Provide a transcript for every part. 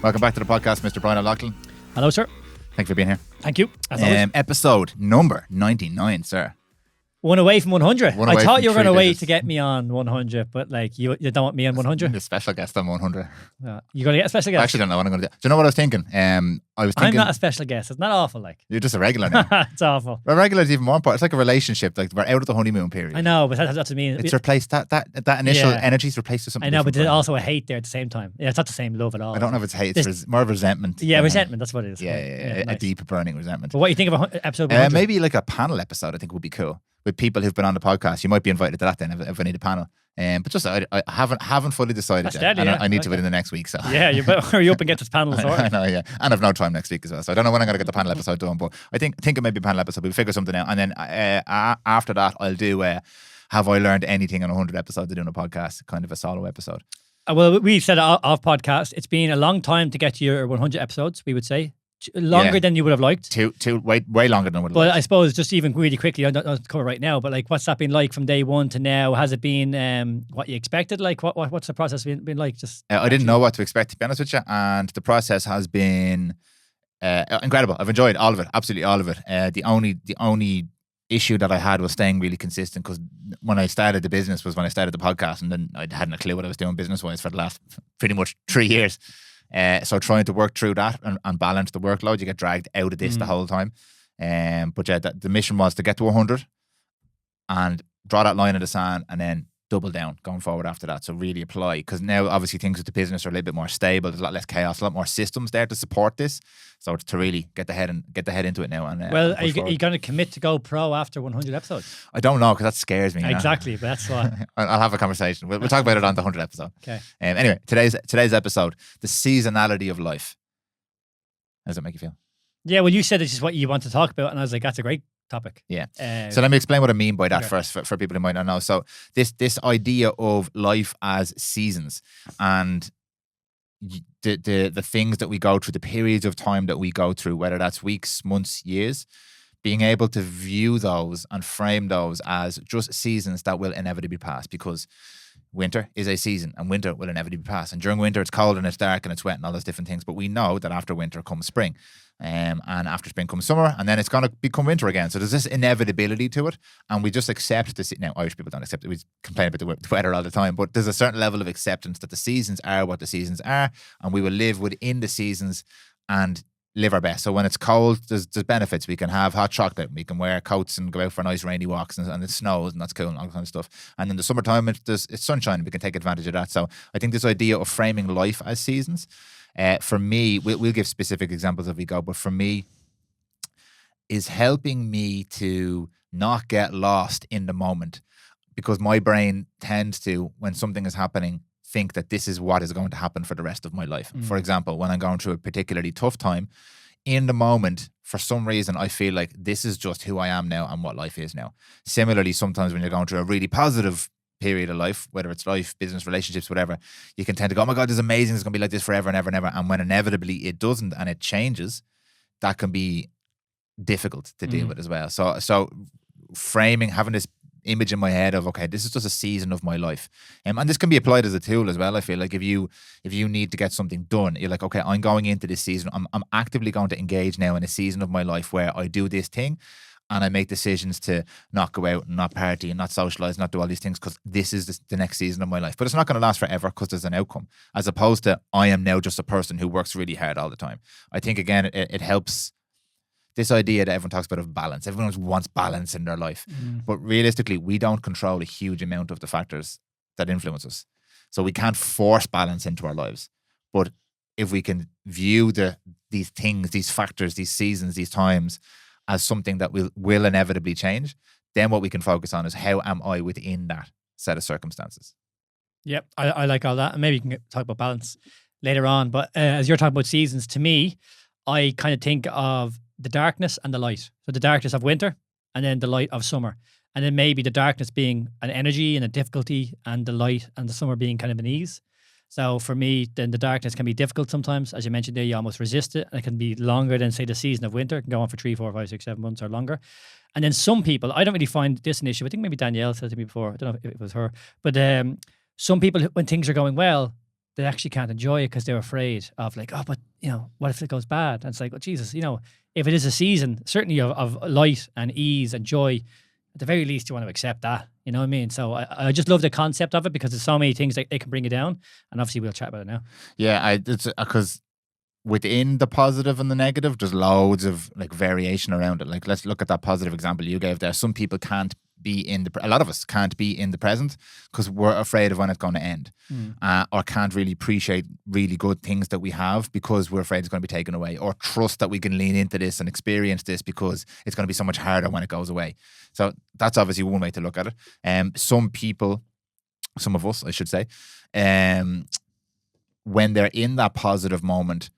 Welcome back to the podcast, Mr. Brian O'Loughlin. Hello, sir. Thank you for being here. Thank you. As always. Episode number 99, sir. One away from 100. One I away thought from you were going to three wait digits. to get me on 100, but like you don't want me on 100. The special guest on 100. You're going to get a special I guest. actually don't know what I'm going to do. Do you know what I was thinking? I was I'm thinking not a special guest. It's not awful. Like you're just a regular now. it's awful. A regular is even more important. It's like a relationship. Like we're out of the honeymoon period. I know, but that's what I mean. It's replaced that initial Yeah. energy is replaced with something. I know, but different. there's also a hate there at the same time. Yeah, it's not the same love at all. I don't know if it's hate. This- It's more of resentment. Yeah, than- resentment. That's what it is. Yeah, a nice. deep burning resentment. But what do you think of episode 100? Maybe like a panel episode. I think would be cool with people who've been on the podcast. You might be invited to that then if I need a panel. But just I haven't fully decided That's yet. deadly, And yeah. I need I like to within the next week. So Yeah, you better hurry up and get this panel I sorted. know, yeah, and I've no time next week as well. So I don't know when I'm going to get the panel episode done. But I think it may be a panel episode. We'll figure something out, and then after that, I'll do. Have I learned anything on 100 episodes of doing a podcast? Kind of a solo episode. Well, we said off podcast, it's been a long time to get to your 100 episodes, we would say. Longer Yeah. than you would have liked. Way longer than I would have But liked. I suppose just even really quickly, I don't know to cover right now, but like what's that been like from day one to now? Has it been what you expected? Like what's the process been like? Just I didn't know what to expect, to be honest with you, and the process has been incredible. I've enjoyed all of it, absolutely all of it. The only issue that I had was staying really consistent, because when I started the business was when I started the podcast, and then I hadn't a clue what I was doing business wise for the last pretty much 3 years. So trying to work through that and balance the workload, you get dragged out of this the whole time. But yeah, the mission was to get to 100 and draw that line in the sand, and then double down going forward after that. So really apply, because now obviously things with the business are a little bit more stable. There's a lot less chaos, a lot more systems there to support this. So it's to really get the head into it now. And well, and are push you forward. going to commit to go pro after 100 episodes? I don't know, because that scares me. you know. Exactly, but that's what. I'll have a conversation. We'll talk about it on the 100 episode. Okay. Anyway, today's episode, the seasonality of life. How does that make you feel? Yeah, well, you said this is what you want to talk about, and I was like, that's a great topic. Yeah. Uh, So let me explain what I mean by that Okay. first for people who might not know. So this idea of life as seasons, and the things that we go through, the periods of time that we go through, whether that's weeks, months, years, being able to view those and frame those as just seasons that will inevitably pass, because winter is a season and winter will inevitably pass. And during winter, it's cold and it's dark and it's wet and all those different things. But we know that after winter comes spring. And after spring comes summer, and then it's going to become winter again. So there's this inevitability to it, and we just accept this. Now, Irish people don't accept it. We complain about the weather all the time, but there's a certain level of acceptance that the seasons are what the seasons are, and we will live within the seasons and live our best. So when it's cold, there's benefits. We can have hot chocolate, we can wear coats and go out for nice rainy walks, and it snows, and that's cool and all that kind of stuff. And in the summertime, it's sunshine, and we can take advantage of that. So I think this idea of framing life as seasons, for me, we'll give specific examples as we go, but for me, is helping me to not get lost in the moment, because my brain tends to, when something is happening, think that this is what is going to happen for the rest of my life. For example, when I'm going through a particularly tough time, in the moment, for some reason, I feel like this is just who I am now and what life is now. Similarly, sometimes when you're going through a really positive period of life, whether it's life, business, relationships, whatever, you can tend to go, oh my God, this is amazing, it's going to be like this forever and ever and ever. And when inevitably it doesn't and it changes, that can be difficult to deal with as well. So framing, having this image in my head of, okay, this is just a season of my life. And this can be applied as a tool as well. I feel like if you need to get something done, you're like, okay, I'm going into this season. I'm actively going to engage now in a season of my life where I do this thing, and I make decisions to not go out and not party and not socialize, not do all these things, because this is the next season of my life. But it's not going to last forever, because there's an outcome, as opposed to I am now just a person who works really hard all the time. I think, again, it helps this idea that everyone talks about of balance. Everyone wants balance in their life. But realistically, we don't control a huge amount of the factors that influence us. So we can't force balance into our lives. But if we can view these things, these factors, these seasons, these times as something that will inevitably change, then what we can focus on is how am I within that set of circumstances. Yep, I like all that. And maybe you can talk about balance later on. But as you're talking about seasons, to me, I kind of think of the darkness and the light. So the darkness of winter, and then the light of summer. And then maybe the darkness being an energy and a difficulty, and the light and the summer being kind of an ease. So for me, then the darkness can be difficult sometimes. As you mentioned there, you almost resist it. And it can be longer than, say, the season of winter. It can go on for 3, 4, 5, 6, 7 months or longer. And then some people, I don't really find this an issue. I think maybe Danielle said to me before, I don't know if it was her, but some people, when things are going well, they actually can't enjoy it because they're afraid of like, oh, but what if it goes bad? And it's like, oh, Jesus, if it is a season, certainly of light and ease and joy, at the very least, you want to accept that. You know what I mean? So I just love the concept of it because there's so many things that it can bring you down. And obviously, we'll chat about it now. Yeah, it's because within the positive and the negative, there's loads of like variation around it. Like, let's look at that positive example you gave there. Some people can't be a lot of us can't be in the present because we're afraid of when it's going to end, or can't really appreciate really good things that we have because we're afraid it's going to be taken away, or trust that we can lean into this and experience this because it's going to be so much harder when it goes away. So that's obviously one way to look at it. Some people, some of us, I should say, when they're in that positive moment,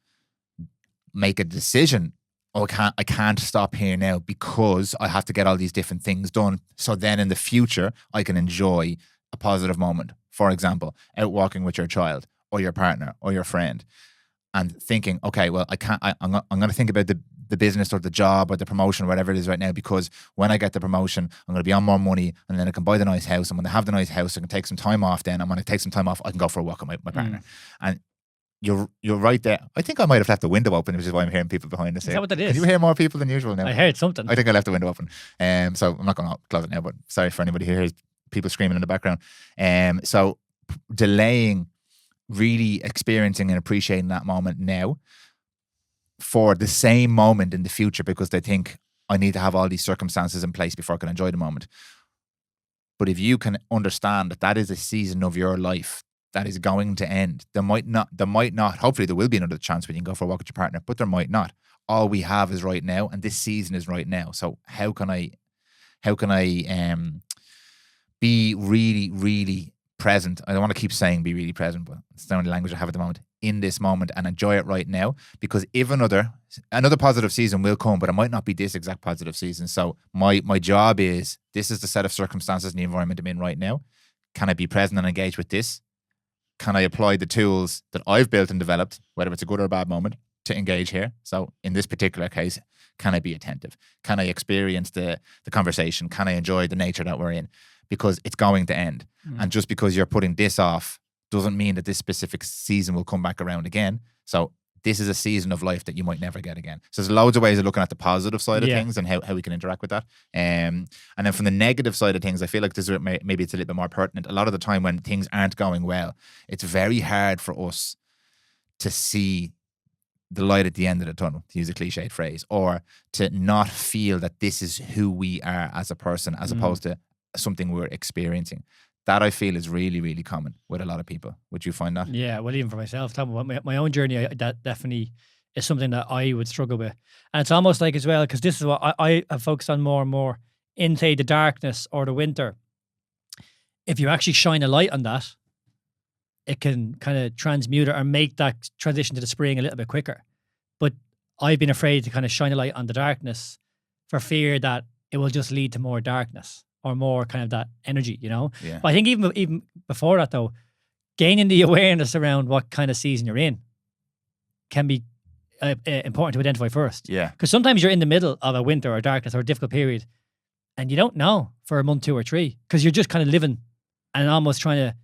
make a decision. Oh, I can't stop here now because I have to get all these different things done. So then in the future, I can enjoy a positive moment. For example, out walking with your child or your partner or your friend, and thinking, okay, well, I'm going to think about the business or the job or the promotion or whatever it is right now, because when I get the promotion, I'm going to be on more money, and then I can buy the nice house. And when I have the nice house, I can take some time off then. And when I take some time off, I can go for a walk with my partner. And you're right there. I think I might have left the window open, which is why I'm hearing people behind us. Is that what that is? Can you hear more people than usual now? I heard something. I think I left the window open. So I'm not going to close it now, but sorry for anybody who hears people screaming in the background. So delaying really experiencing and appreciating that moment now for the same moment in the future, because they think I need to have all these circumstances in place before I can enjoy the moment. But if you can understand that that is a season of your life that is going to end. There might not, hopefully there will be another chance when you can go for a walk with your partner, but there might not. All we have is right now, and this season is right now. So how can I be really, really present? I don't want to keep saying be really present, but it's the only language I have at the moment, in this moment, and enjoy it right now. Because if another positive season will come, but it might not be this exact positive season. So my job is, this is the set of circumstances and the environment I'm in right now. Can I be present and engage with this? Can I apply the tools that I've built and developed, whether it's a good or a bad moment, to engage here? So in this particular case, can I be attentive? Can I experience the conversation? Can I enjoy the nature that we're in? Because it's going to end. And just because you're putting this off doesn't mean that this specific season will come back around again. So this is a season of life that you might never get again. So there's loads of ways of looking at the positive side of things and how we can interact with that. And then from the negative side of things, I feel like this is maybe it's a little bit more pertinent. A lot of the time when things aren't going well, it's very hard for us to see the light at the end of the tunnel, to use a cliched phrase, or to not feel that this is who we are as a person, as opposed to something we're experiencing. That I feel is really, really common with a lot of people. Would you find that? Yeah, well, even for myself, talking about my own journey, that definitely is something that I would struggle with. And it's almost like as well, because this is what I have focused on more and more, in, say, the darkness or the winter. If you actually shine a light on that, it can kind of transmute it or make that transition to the spring a little bit quicker. But I've been afraid to kind of shine a light on the darkness for fear that it will just lead to more darkness or more kind of that energy, Yeah. But I think even before that, though, gaining the awareness around what kind of season you're in can be important to identify first. Yeah. Because sometimes you're in the middle of a winter or darkness or a difficult period and you don't know for a month, 2 or 3, because you're just kind of living and almost trying to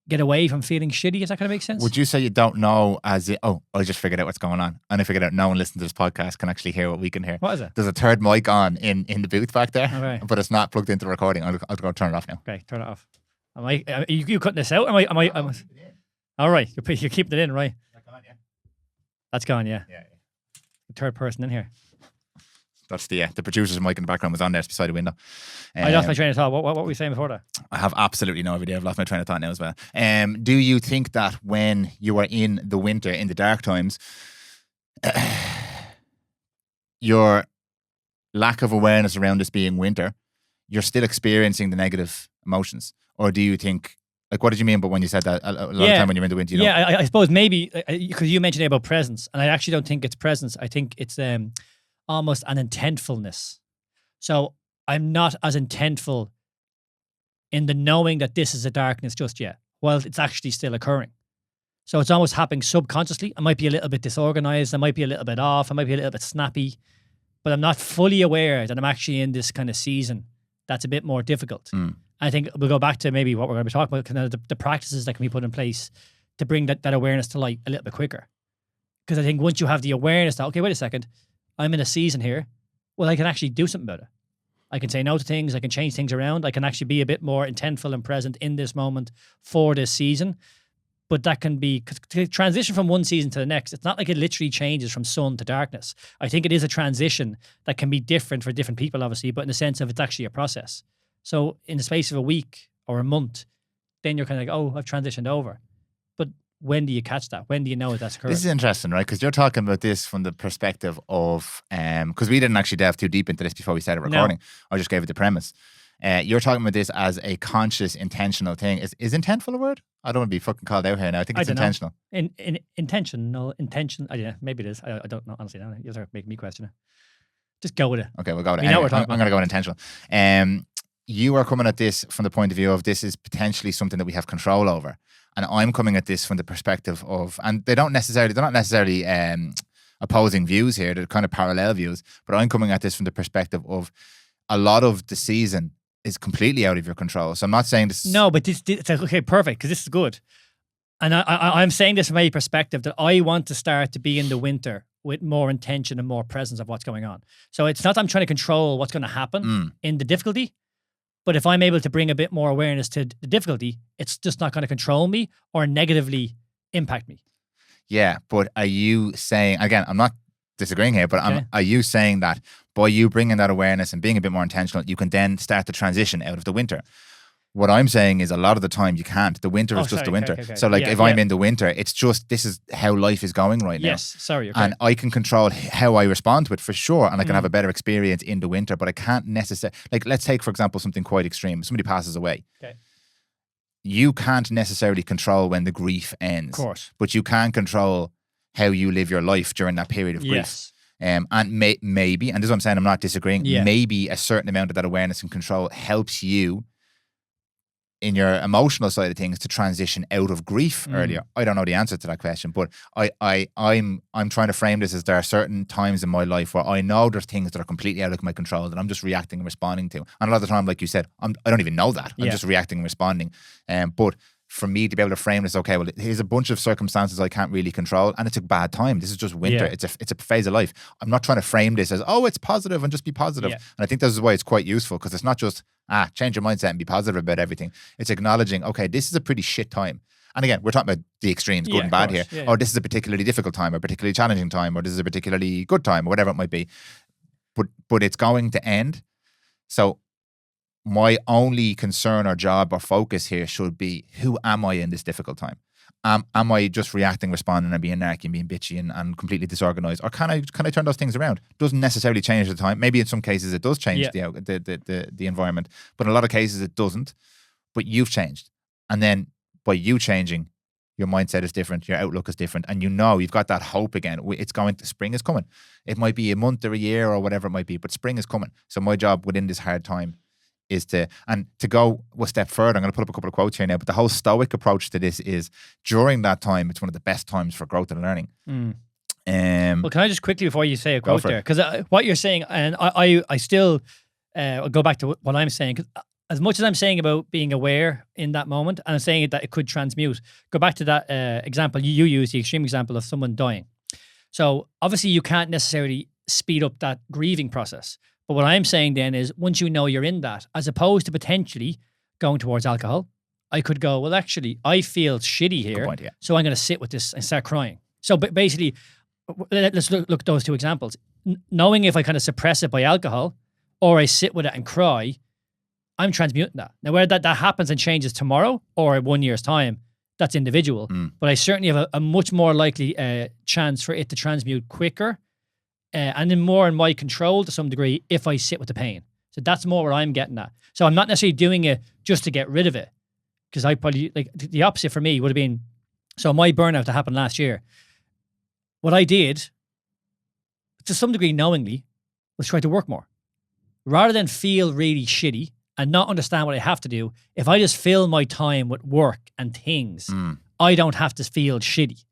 get away from feeling shitty. Does that kind of make sense? Would you say you don't know I just figured out what's going on? And I figured out no one listening to this podcast can actually hear what we can hear. What is it? There's a third mic on in the booth back there, okay, but it's not plugged into the recording. I'll go turn it off now. Okay, turn it off. Am you cutting this out? Am I all right, you're keeping it in, right? That's gone, yeah. That's gone, yeah. Yeah. The third person in here. That's the producer's mic in the background was on there. It's beside the window. I lost my train of thought. What were we saying before that? I have absolutely no idea. I've lost my train of thought now as well. Do you think that when you are in the winter, in the dark times, your lack of awareness around this being winter, you're still experiencing the negative emotions? Or do you think, like, what did you mean by when you said that a lot of time when you're in the winter? Yeah, I suppose maybe, because you mentioned about presence, and I actually don't think it's presence. I think it's almost an intentfulness. So I'm not as intentful in the knowing that this is a darkness just yet, while it's actually still occurring. So it's almost happening subconsciously. I might be a little bit disorganized. I might be a little bit off. I might be a little bit snappy, but I'm not fully aware that I'm actually in this kind of season that's a bit more difficult. I think we'll go back to maybe what we're going to be talking about, kind of the practices that can be put in place to bring that awareness to light a little bit quicker. Because I think once you have the awareness that, okay, wait a second, I'm in a season here, well, I can actually do something about it. I can say no to things. I can change things around. I can actually be a bit more intentful and present in this moment for this season. But that can be, to transition from one season to the next, it's not like it literally changes from sun to darkness. I think it is a transition that can be different for different people, obviously, but in the sense of it's actually a process. So in the space of a week or a month, then you're kind of like, oh, I've transitioned over. But when do you catch that? When do you know that's correct? This is interesting, right? Because you're talking about this from the perspective of, because we didn't actually delve too deep into this before we started recording. No. I just gave it the premise. You're talking about this as a conscious, intentional thing. Is intentful a word? I don't want to be fucking called out here now. I think it's intentional. Intention. I don't know. Maybe it is. I don't know. Honestly, you have to make me question it. Just go with it. Okay, we'll go with it. You know what we're talking I'm going to go with intentional. You are coming at this from the point of view of this is potentially something that we have control over. And I'm coming at this from the perspective of, and they're not necessarily opposing views here. They're kind of parallel views. But I'm coming at this from the perspective of a lot of the season is completely out of your control. So I'm not saying this. No, but it's okay, perfect, because this is good. And I'm saying this from a perspective that I want to start to be in the winter with more intention and more presence of what's going on. So it's not that I'm trying to control what's going to happen in the difficulty, but if I'm able to bring a bit more awareness to the difficulty, it's just not going to control me or negatively impact me. Yeah, but are you saying, again, I'm not disagreeing here, but are you saying that by you bringing that awareness and being a bit more intentional, you can then start the transition out of the winter? What I'm saying is a lot of the time you can't. The winter is just the winter. Okay. So if I'm in the winter, it's just, this is how life is going right now. Yes, sorry. Okay. And I can control how I respond to it for sure. And I can have a better experience in the winter, but I can't necessarily, let's take, for example, something quite extreme. Somebody passes away. Okay. You can't necessarily control when the grief ends. Of course. But you can control how you live your life during that period of grief. Yes. And maybe, and this is what I'm saying, I'm not disagreeing, maybe a certain amount of that awareness and control helps you in your emotional side of things to transition out of grief earlier. I don't know the answer to that question, but I'm trying to frame this as there are certain times in my life where I know there's things that are completely out of my control that I'm just reacting and responding to. And a lot of the time, like you said, I don't even know that. I'm just reacting and responding. But for me to be able to frame this, okay, well, here's a bunch of circumstances I can't really control, and it's a bad time. This is just winter. It's a phase of life. I'm not trying to frame this as, oh, it's positive and just be positive. And I think this is why it's quite useful, because it's not just, change your mindset and be positive about everything. It's acknowledging, okay, this is a pretty shit time. And again, we're talking about the extremes, good and bad here. Yeah. Or this is a particularly difficult time, or particularly challenging time, or this is a particularly good time, or whatever it might be. But it's going to end. So my only concern or job or focus here should be, who am I in this difficult time? Am I just reacting, responding, and being narky and being bitchy and completely disorganized? Or can I turn those things around? Doesn't necessarily change the time. Maybe in some cases it does change the environment, but in a lot of cases it doesn't. But you've changed. And then by you changing, your mindset is different, your outlook is different, and you've got that hope again. Spring is coming. It might be a month or a year or whatever it might be, but spring is coming. So my job within this hard time is to go a step further. I'm going to put up a couple of quotes here now, but the whole stoic approach to this is, during that time, it's one of the best times for growth and learning. Well, can I just quickly, before you say a quote there, because what you're saying, and I still go back to what I'm saying, because as much as I'm saying about being aware in that moment, and I'm saying that it could transmute, go back to that example you used, the extreme example of someone dying. So obviously you can't necessarily speed up that grieving process. But what I'm saying then is, once you know you're in that, as opposed to potentially going towards alcohol, I could go, well, actually, I feel shitty here, good point, so I'm going to sit with this and start crying. So basically, let's look at those two examples. Knowing if I kind of suppress it by alcohol, or I sit with it and cry, I'm transmuting that. Now, whether that happens and changes tomorrow or 1 year's time, that's individual. But I certainly have a much more likely chance for it to transmute quicker, and then more in my control to some degree if I sit with the pain. So that's more what I'm getting at. So I'm not necessarily doing it just to get rid of it, because I probably, the opposite for me would have been, so my burnout that happened last year, what I did, to some degree knowingly, was try to work more. Rather than feel really shitty and not understand what I have to do, if I just fill my time with work and things, I don't have to feel shitty.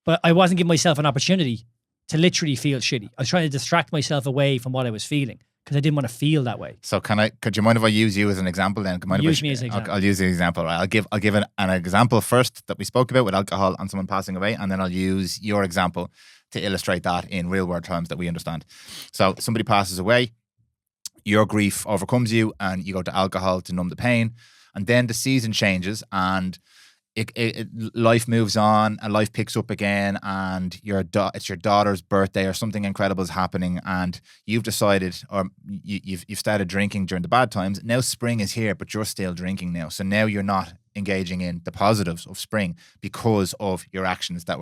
But I wasn't giving myself an opportunity to literally feel shitty. I was trying to distract myself away from what I was feeling, because I didn't want to feel that way. So could you mind if I use you as an example then? Use me as an example. I'll use the example. Right? I'll give an example first that we spoke about with alcohol and someone passing away, and then I'll use your example to illustrate that in real world terms that we understand. So somebody passes away, your grief overcomes you, and you go to alcohol to numb the pain, and then the season changes, and life moves on, and life picks up again, and it's your daughter's birthday or something incredible is happening, and you've decided, or you've started drinking during the bad times. Now spring is here, but you're still drinking now. So now you're not engaging in the positives of spring because of your actions that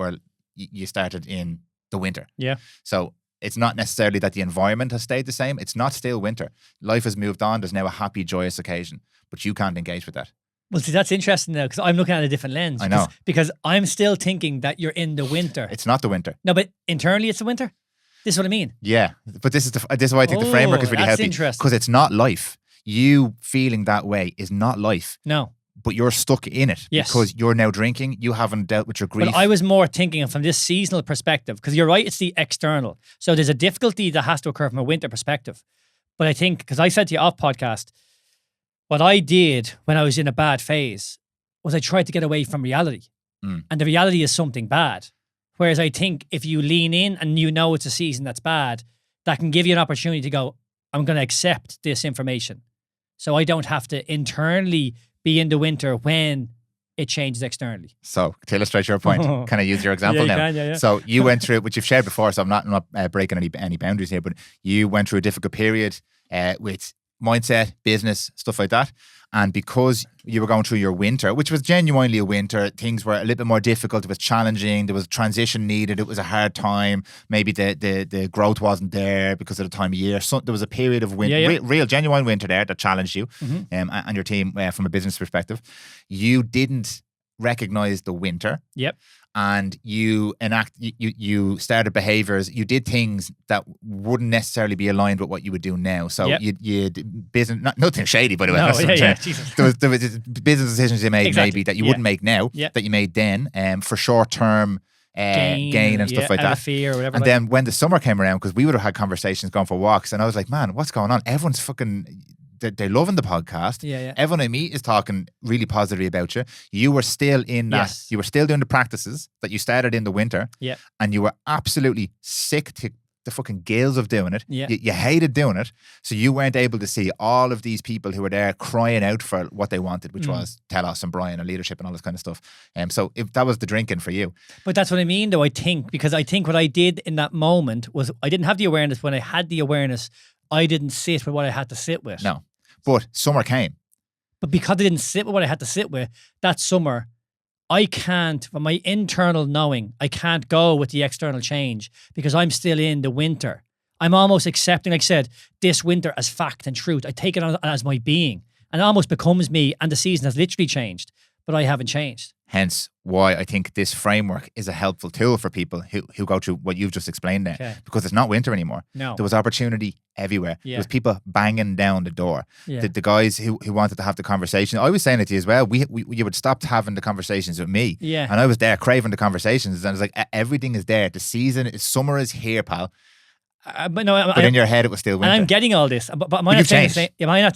you started in the winter. Yeah. So it's not necessarily that the environment has stayed the same. It's not still winter. Life has moved on. There's now a happy, joyous occasion, but you can't engage with that. Well, see, that's interesting now because I'm looking at a different lens. I know. Because I'm still thinking that you're in the winter. It's not the winter. No, but internally it's the winter? This is what I mean. Yeah. But this is why I think the framework is really that's healthy. interesting. Because it's not life. You feeling that way is not life. No. But you're stuck in it. Yes. Because you're now drinking. You haven't dealt with your grief. But I was more thinking from this seasonal perspective because you're right, it's the external. So there's a difficulty that has to occur from a winter perspective. But I think, because I said to you off podcast, what I did when I was in a bad phase was I tried to get away from reality. And the reality is something bad. Whereas I think if you lean in and you know it's a season that's bad, that can give you an opportunity to go, I'm going to accept this information. So I don't have to internally be in the winter when it changes externally. So to illustrate your point, can I use your example now? Yeah. So you went through, which you've shared before, so I'm not breaking any boundaries here, but you went through a difficult period with mindset, business, stuff like that. And because you were going through your winter, which was genuinely a winter, things were a little bit more difficult. It was challenging. There was transition needed. It was a hard time. Maybe the growth wasn't there because of the time of year. So there was a period of winter, real genuine winter there that challenged you and your team from a business perspective. You didn't recognize the winter. Yep. And you started behaviors, you did things that wouldn't necessarily be aligned with what you would do now. So you business, nothing shady, by the way. No, there was business decisions you made maybe that you wouldn't make now, that you made then for short-term gain and stuff like that. Fee or whatever. And then when the summer came around, because we would have had conversations going for walks, and I was like, man, what's going on? Everyone's fucking... They're loving the podcast. Everyone I meet is talking really positively about you. You were still in that. Yes. You were still doing the practices that you started in the winter. Yeah. And you were absolutely sick to the fucking gills of doing it. Yeah. You hated doing it. So you weren't able to see all of these people who were there crying out for what they wanted, which was Telos and Brian and leadership and all this kind of stuff. So if that was the drinking for you. But that's what I mean though, I think, because I think what I did in that moment was I didn't have the awareness. When I had the awareness, I didn't sit with what I had to sit with. No. But summer came. But because I didn't sit with what I had to sit with, that summer, I can't, from my internal knowing, I can't go with the external change because I'm still in the winter. I'm almost accepting, like I said, this winter as fact and truth. I take it on as my being. And it almost becomes me, and the season has literally changed, but I haven't changed. Hence why I think this framework is a helpful tool for people who go through what you've just explained there. Because it's not winter anymore. No. There was opportunity everywhere. There was people banging down the door. Yeah. The guys who wanted to have the conversation. I was saying it to you as well. You would stop having the conversations with me. Yeah. And I was there craving the conversations. And I was like, everything is there. The summer is here, pal. But no, in your head, it was still winter. And I'm getting all this. But am I not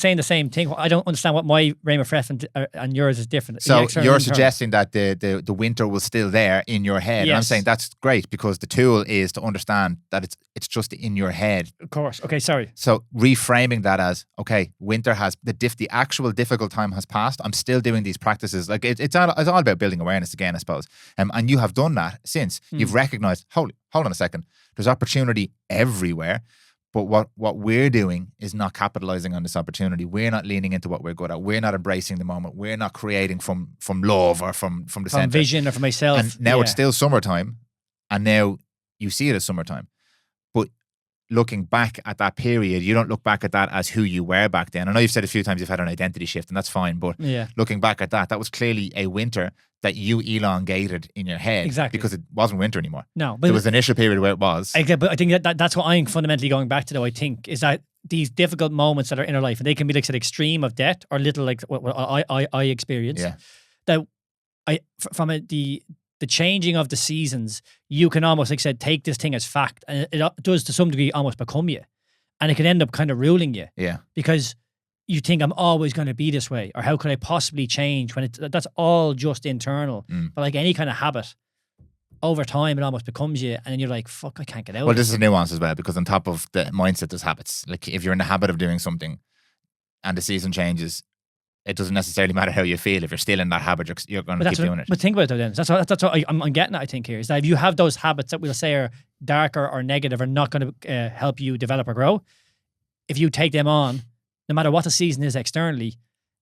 saying the same thing? I don't understand what my frame of reference and yours is different. So you're suggesting that the winter was still there in your head. Yes. And I'm saying that's great because the tool is to understand that it's just in your head. Of course. Okay, sorry. So reframing that as, okay, winter has, the actual difficult time has passed. I'm still doing these practices. Like it's all about building awareness again, I suppose. And you have done that since. You've recognized, hold on a second. There's opportunity everywhere, but what we're doing is not capitalizing on this opportunity. We're not leaning into what we're good at. We're not embracing the moment. We're not creating from love or from the center. Vision or from myself. And now it's still summertime, and now you see it as summertime. But looking back at that period, you don't look back at that as who you were back then. I know you've said a few times you've had an identity shift, and that's fine, but looking back at that was clearly a winter that you elongated in your head. Exactly. Because it wasn't winter anymore. No. But there was an initial period where it was. Exactly, but I think that's what I'm fundamentally going back to, though, I think, is that these difficult moments that are in our life, and they can be like an extreme of death or little like what I experienced. Yeah. That from the changing of the seasons, you can almost, like I said, take this thing as fact, and it does to some degree almost become you. And it can end up kind of ruling you Yeah. because you think I'm always going to be this way, or how could I possibly change when that's all just internal. But like any kind of habit, over time it almost becomes you, and then you're like, fuck, I can't get out. Well, this is a nuance as well, because on top of the mindset, there's habits. Like if you're in the habit of doing something and the season changes, it doesn't necessarily matter how you feel. If you're still in that habit, you're going to keep doing it. But think about it then. That's what I'm getting at, I think, here. Is that if you have those habits that we'll say are darker or negative, are not going to help you develop or grow, if you take them on, no matter what the season is externally,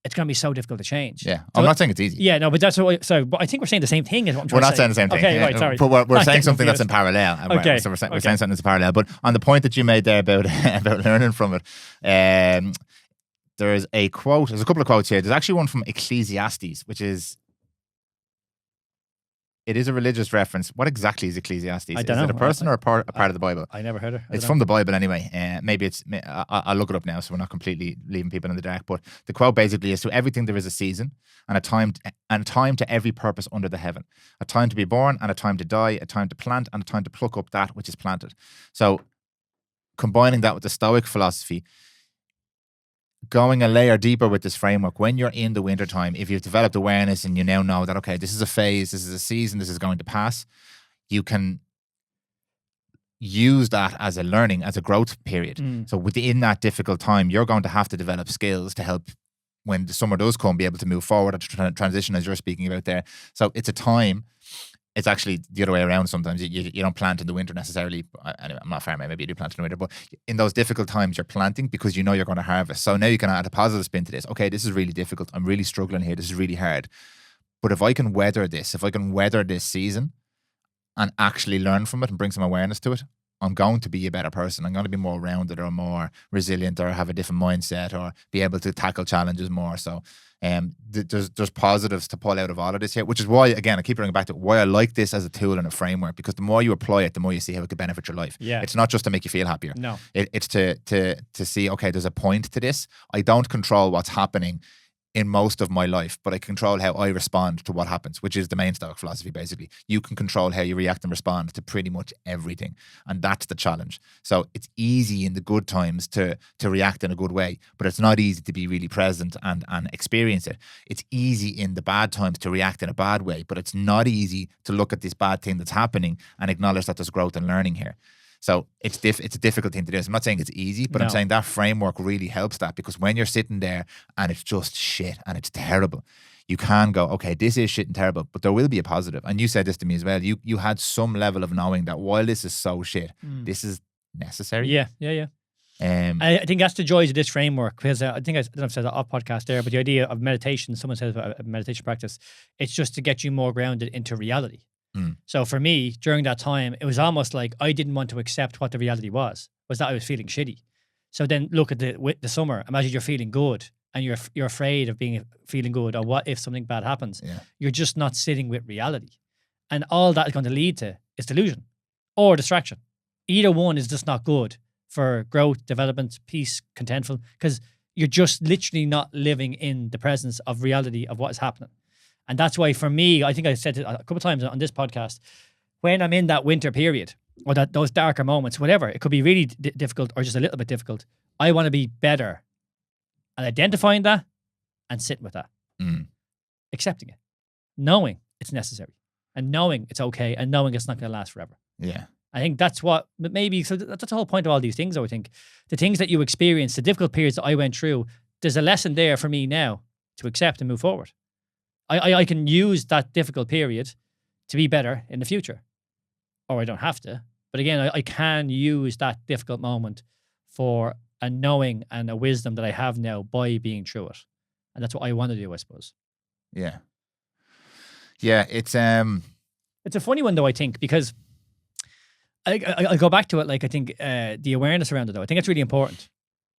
it's going to be so difficult to change. Yeah. I'm not saying it's easy. Yeah, no, but that's what. So, but I think we're saying the same thing. Is what I'm trying We're to not say. saying the same thing. Okay, right, sorry. But we're saying something that's in parallel. Okay. So we're saying something that's in parallel. But on the point that you made there about learning from it, there's a quote. There's a couple of quotes here. There's actually one from Ecclesiastes, which is. It is a religious reference. What exactly is Ecclesiastes? I don't know. Is it a person or a part of the Bible? I never heard it. It's from the Bible anyway. Maybe it's. I'll look it up now, so we're not completely leaving people in the dark. But the quote basically is: "To everything there is a season, and a time to every purpose under the heaven. A time to be born, and a time to die. A time to plant, and a time to pluck up that which is planted." So, combining that with the Stoic philosophy, going a layer deeper with this framework, when you're in the wintertime, if you've developed awareness and you now know that, okay, this is a phase, this is a season, this is going to pass, you can use that as a learning, as a growth period. So within that difficult time, you're going to have to develop skills to help when the summer does come, be able to move forward or to transition, as you're speaking about there. So it's a time. It's actually the other way around sometimes. You don't plant in the winter necessarily. Anyway, I'm not a farmer, maybe you do plant in the winter, but in those difficult times, you're planting because you know you're going to harvest. So now you can add a positive spin to this. Okay, this is really difficult. I'm really struggling here. This is really hard. But if I can weather this season and actually learn from it and bring some awareness to it, I'm going to be a better person. I'm going to be more rounded or more resilient or have a different mindset or be able to tackle challenges more. So there's positives to pull out of all of this here, which is why, again, I keep bringing back to why I like this as a tool and a framework, because the more you apply it, the more you see how it could benefit your life. Yeah. It's not just to make you feel happier. No. It's to see, okay, there's a point to this. I don't control what's happening in most of my life, but I control how I respond to what happens, which is the main Stoic philosophy, basically. You can control how you react and respond to pretty much everything. And that's the challenge. So it's easy in the good times to react in a good way, but it's not easy to be really present and experience it. It's easy in the bad times to react in a bad way, but it's not easy to look at this bad thing that's happening and acknowledge that there's growth and learning here. So it's a difficult thing to do. So I'm not saying it's easy, but I'm saying that framework really helps that, because when you're sitting there and it's just shit and it's terrible, you can go, okay, this is shit and terrible, but there will be a positive. And you said this to me as well. You had some level of knowing that while this is so shit, this is necessary. Yeah. I think that's the joys of this framework, because I think I've said that off podcast there, but the idea of meditation, someone says about a meditation practice, it's just to get you more grounded into reality. So for me, during that time, it was almost like I didn't want to accept what the reality was that I was feeling shitty. So then look at the summer. Imagine you're feeling good and you're afraid of feeling good, or what if something bad happens? Yeah. You're just not sitting with reality. And all that is going to lead to is delusion or distraction. Either one is just not good for growth, development, peace, contentful, because you're just literally not living in the presence of reality of what is happening. And that's why, for me, I think I said it a couple of times on this podcast, when I'm in that winter period or those darker moments, whatever, it could be really difficult or just a little bit difficult. I want to be better at identifying that and sitting with that, accepting it, knowing it's necessary and knowing it's okay and knowing it's not going to last forever. Yeah. I think that's what, maybe, so that's the whole point of all these things, though, I think. The things that you experience, the difficult periods that I went through, there's a lesson there for me now to accept and move forward. I can use that difficult period to be better in the future. Or I don't have to. But again, I can use that difficult moment for a knowing and a wisdom that I have now by being through it. And that's what I want to do, I suppose. Yeah. Yeah, it's a funny one, though, I think, because I go back to it, like, I think the awareness around it, though, I think it's really important.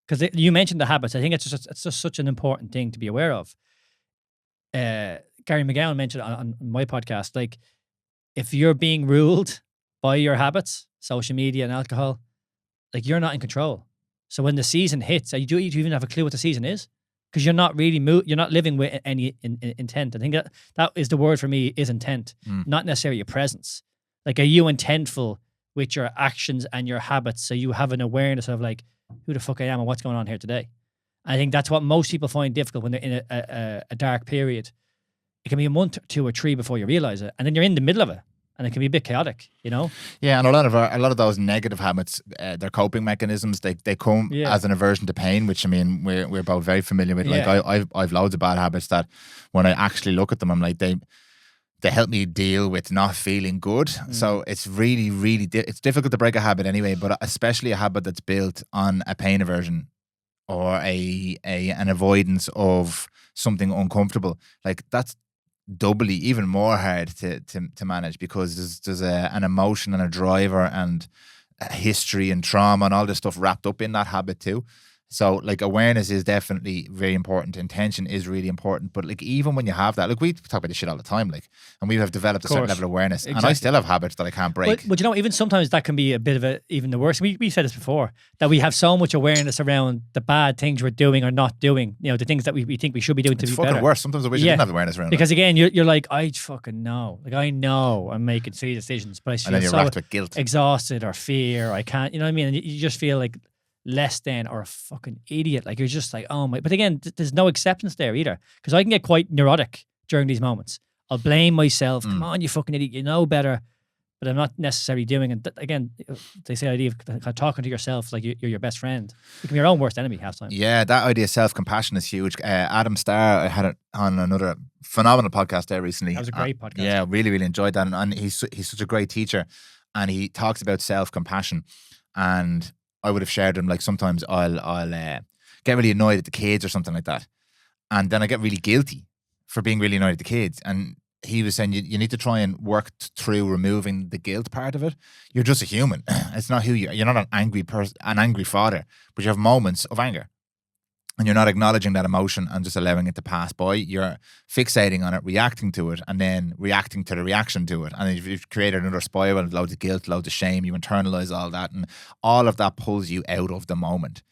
Because you mentioned the habits. I think it's just such an important thing to be aware of. Gary McGowan mentioned on my podcast, like, if you're being ruled by your habits, social media and alcohol, like, you're not in control. So when the season hits, do you even have a clue what the season is? Because you're not really you're not living with any intent. I think that is the word for me, is intent, not necessarily your presence. Like, are you intentful with your actions and your habits? So you have an awareness of, like, who the fuck I am and what's going on here today. I think that's what most people find difficult when they're in a dark period. It can be a month, 2 or 3 before you realize it, and then you're in the middle of it, and it can be a bit chaotic, you know. Yeah, and a lot of those negative habits, they're coping mechanisms. They come as an aversion to pain, which I mean we're both very familiar with. Like I've loads of bad habits that when I actually look at them, I'm like they help me deal with not feeling good. So it's really, really it's difficult to break a habit anyway, but especially a habit that's built on a pain aversion or an avoidance of something uncomfortable. Like that's doubly even more hard to manage, because there's an emotion and a driver and a history and trauma and all this stuff wrapped up in that habit too. So like awareness is definitely very important. Intention is really important. But like even when you have that, like we talk about this shit all the time, like, and we have developed a certain level of awareness. Exactly. And I still have habits that I can't break. But you know, even sometimes that can be a bit of even the worst. We said this before, that we have so much awareness around the bad things we're doing or not doing, you know, the things that we think we should be doing to be better. It's fucking worse. Sometimes I wish I didn't have awareness around because again, you're like, I fucking know. Like I know I'm making silly decisions, but I feel so racked with guilt, exhausted or fear. I can't, you know what I mean? And you just feel like less than or a fucking idiot. Like you're just like, oh my. But again, there's no acceptance there either, because I can get quite neurotic during these moments. I'll blame myself. Come on, you fucking idiot. You know better. But I'm not necessarily doing it. Again, they say the idea of talking to yourself like you're your best friend. You can be your own worst enemy half the time. Yeah, that idea of self-compassion is huge. Adam Starr, I had it on another phenomenal podcast there recently. That was a great podcast. Yeah, really, really enjoyed that. And he's such a great teacher. And he talks about self-compassion. And I would have shared them, like sometimes I'll get really annoyed at the kids or something like that. And then I get really guilty for being really annoyed at the kids. And he was saying you need to try and work through removing the guilt part of it. You're just a human. It's not who you are. You're not an angry person, an angry father, but you have moments of anger. And you're not acknowledging that emotion and just allowing it to pass by. You're fixating on it, reacting to it, and then reacting to the reaction to it. And you've created another spiral of loads of guilt, loads of shame. You internalize all that, and all of that pulls you out of the moment.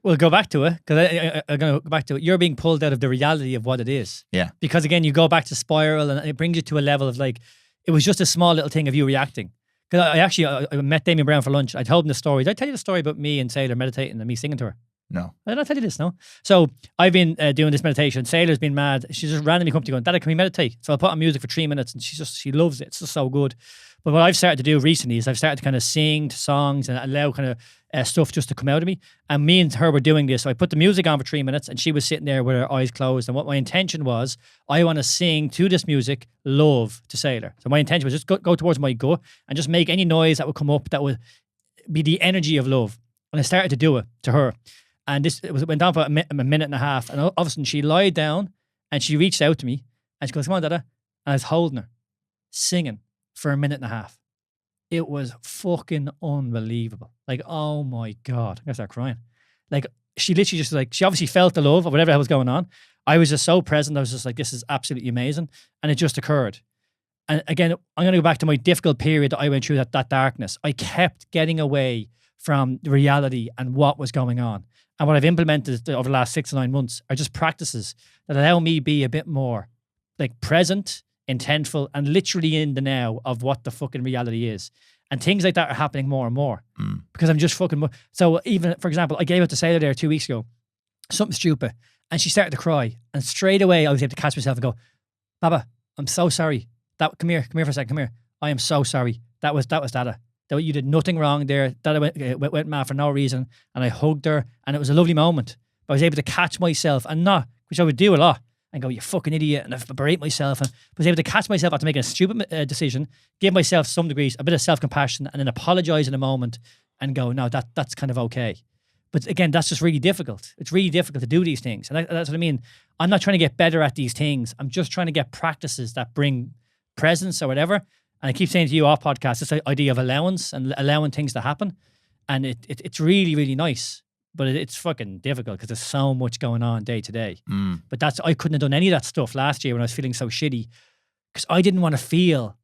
We'll go back to it, because I'm going to go back to it. You're being pulled out of the reality of what it is. Yeah. Because again, you go back to spiral, and it brings you to a level of like, it was just a small little thing of you reacting. Because I met Damien Brown for lunch. I told him the story. Did I tell you the story about me and Sailor meditating and me singing to her? No. Did I tell you this? No. So I've been doing this meditation. Sailor's been mad. She's just randomly come to me going, Dad, can we meditate? So I'll put on music for 3 minutes, and she loves it. It's just so good. But what I've started to do recently is I've started to kind of sing to songs and allow kind of stuff just to come out of me. And me and her were doing this. So I put the music on for 3 minutes, and she was sitting there with her eyes closed. And what my intention was, I want to sing to this music love to Sailor. So my intention was just go towards my gut and just make any noise that would come up that would be the energy of love. And I started to do it to her. And it went on for a minute and a half. And all of a sudden she lied down and she reached out to me and she goes, come on, Dada. And I was holding her, singing for a minute and a half. It was fucking unbelievable. Like, oh my God. I'm going to start crying. Like, she literally just like, she obviously felt the love or whatever the hell was going on. I was just so present. I was just like, this is absolutely amazing. And it just occurred. And again, I'm going to go back to my difficult period that I went through, that darkness. I kept getting away from the reality and what was going on. And what I've implemented over the last 6 to 9 months are just practices that allow me be a bit more like present, intentful, and literally in the now of what the fucking reality is. And things like that are happening more and more because I'm just fucking. So even, for example, I gave it to Sailor there 2 weeks ago, something stupid, and she started to cry. And straight away I was able to catch myself and go, Baba, I'm so sorry. Come here for a second. Come here. I am so sorry. That was Dada. That you did nothing wrong there. Dada went mad for no reason, and I hugged her, and it was a lovely moment. But I was able to catch myself and not, which I would do a lot, and go, you fucking idiot, and I berate myself, and was able to catch myself after making a stupid decision, give myself some degrees, a bit of self-compassion, and then apologize in a moment and go, no, that's kind of okay. But again, that's just really difficult. It's really difficult to do these things. And that's what I mean. I'm not trying to get better at these things. I'm just trying to get practices that bring presence or whatever. And I keep saying to you off podcast, this idea of allowance and allowing things to happen. And it's really, really nice. But it's fucking difficult because there's so much going on day to day. But I couldn't have done any of that stuff last year when I was feeling so shitty because I didn't want to feel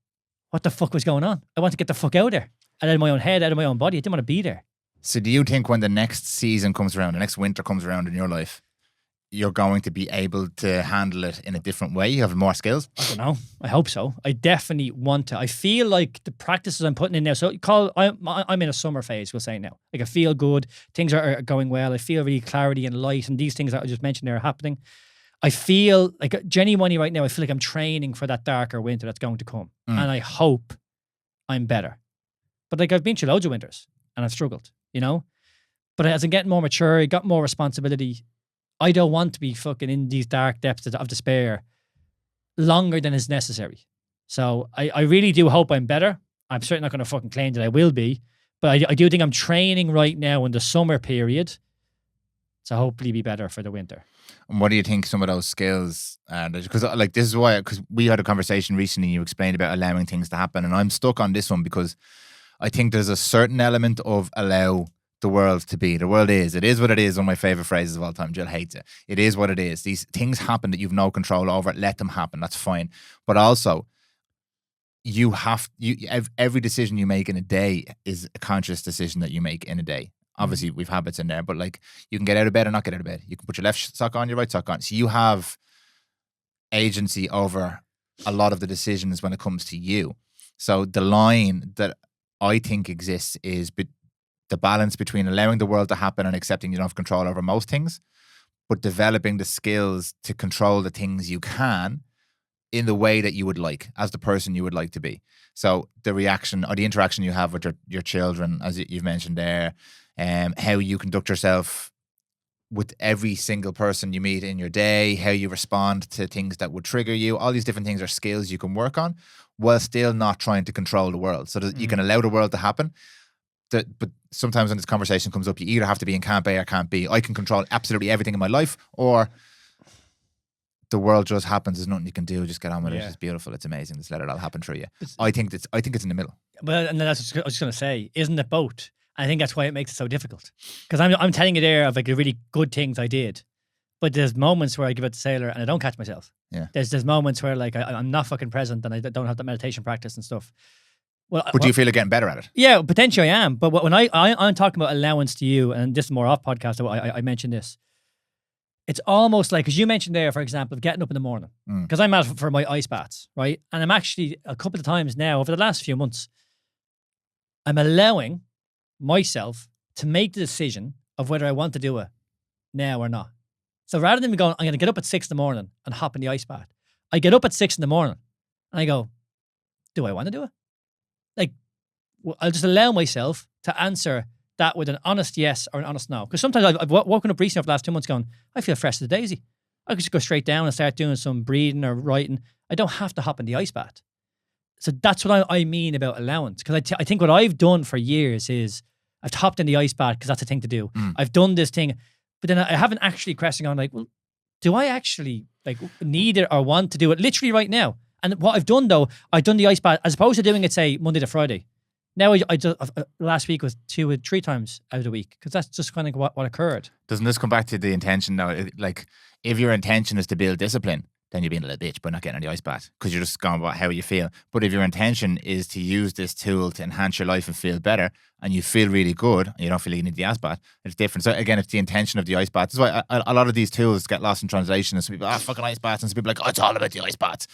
what the fuck was going on. I wanted to get the fuck out of there. Out of my own head, out of my own body. I didn't want to be there. So do you think when the next season comes around, the next winter comes around in your life, you're going to be able to handle it in a different way. You have more skills. I don't know. I hope so. I definitely want to. I feel like the practices I'm putting in now. So I'm in a summer phase. We'll say now. Like I feel good. Things are going well. I feel really clarity and light, and these things that I just mentioned there are happening. I feel like genuinely right now. I feel like I'm training for that darker winter that's going to come, and I hope I'm better. But like I've been through loads of winters and I've struggled, you know. But as I'm getting more mature, I got more responsibility. I don't want to be fucking in these dark depths of despair longer than is necessary. So I really do hope I'm better. I'm certainly not going to fucking claim that I will be, but I do think I'm training right now in the summer period to hopefully be better for the winter. And what do you think some of those skills are? Because like this is why, because we had a conversation recently, you explained about allowing things to happen, and I'm stuck on this one because I think there's a certain element of allow the world to be. The world is. It is what it is. One of my favorite phrases of all time. Jill hates it. It is what it is. These things happen that you've no control over. Let them happen. That's fine. But also, every decision you make in a day is a conscious decision that you make in a day. Obviously, we've habits in there, but like you can get out of bed or not get out of bed. You can put your left sock on, your right sock on. So you have agency over a lot of the decisions when it comes to you. So the line that I think exists is the balance between allowing the world to happen and accepting you don't have control over most things, but developing the skills to control the things you can in the way that you would like, as the person you would like to be. So the reaction or the interaction you have with your children, as you've mentioned there, how you conduct yourself with every single person you meet in your day, how you respond to things that would trigger you, all these different things are skills you can work on while still not trying to control the world. So that you can allow the world to happen. But sometimes when this conversation comes up, you either have to be in can't be or can't be. I can control absolutely everything in my life, or the world just happens. There's nothing you can do. Just get on with it. It's beautiful. It's amazing. Just let it all happen through you. I think it's in the middle. Well, and that's what I was just going to say. Isn't it both? I think that's why it makes it so difficult. Because I'm telling you there of like the really good things I did, but there's moments where I give it to sailor and I don't catch myself. Yeah. There's moments where like I'm not fucking present and I don't have that meditation practice and stuff. Well, but do you feel you're getting better at it? Yeah, potentially I am. But when I'm talking about allowance to you, and this is more off podcast, I mentioned this. It's almost like, because you mentioned there, for example, of getting up in the morning. Because I'm out for my ice baths, right? And I'm actually, a couple of times now, over the last few months, I'm allowing myself to make the decision of whether I want to do it now or not. So rather than me going, I'm going to get up at 6 in the morning and hop in the ice bath, I get up at 6 in the morning and I go, do I want to do it? Like, I'll just allow myself to answer that with an honest yes or an honest no. Because sometimes I've woken up recently over the last 2 months going, I feel fresh as a daisy. I could just go straight down and start doing some breathing or writing. I don't have to hop in the ice bath. So that's what I mean about allowance. Because I think what I've done for years is I've hopped in the ice bath because that's a thing to do. I've done this thing, but then I haven't actually questioned on like, well, do I actually like need it or want to do it literally right now? And what I've done though, I've done the ice bath as opposed to doing it say Monday to Friday. Now I just, last week was 2 or 3 times out of the week because that's just kind of what occurred. Doesn't this come back to the intention though? Like if your intention is to build discipline, then you're being a little bitch by not getting in the ice bath because you're just going about how you feel. But if your intention is to use this tool to enhance your life and feel better, and you feel really good, and you don't feel like you need the ice bath, it's different. So again, it's the intention of the ice bath. That's why a lot of these tools get lost in translation. And some people, fucking ice baths, and some people are like, oh, it's all about the ice baths.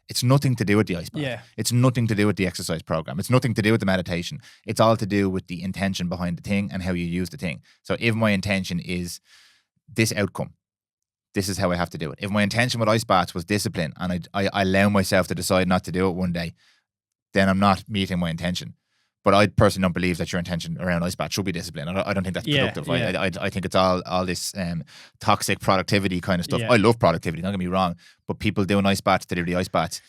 It's nothing to do with the ice bath. Yeah. It's nothing to do with the exercise program. It's nothing to do with the meditation. It's all to do with the intention behind the thing and how you use the thing. So if my intention is this outcome, this is how I have to do it. If my intention with ice baths was discipline and I allow myself to decide not to do it one day, then I'm not meeting my intention. But I personally don't believe that your intention around ice baths should be discipline. I don't think that's productive. Yeah. I think it's all this toxic productivity kind of stuff. Yeah. I love productivity, don't get me wrong. But people doing ice baths to do the ice baths,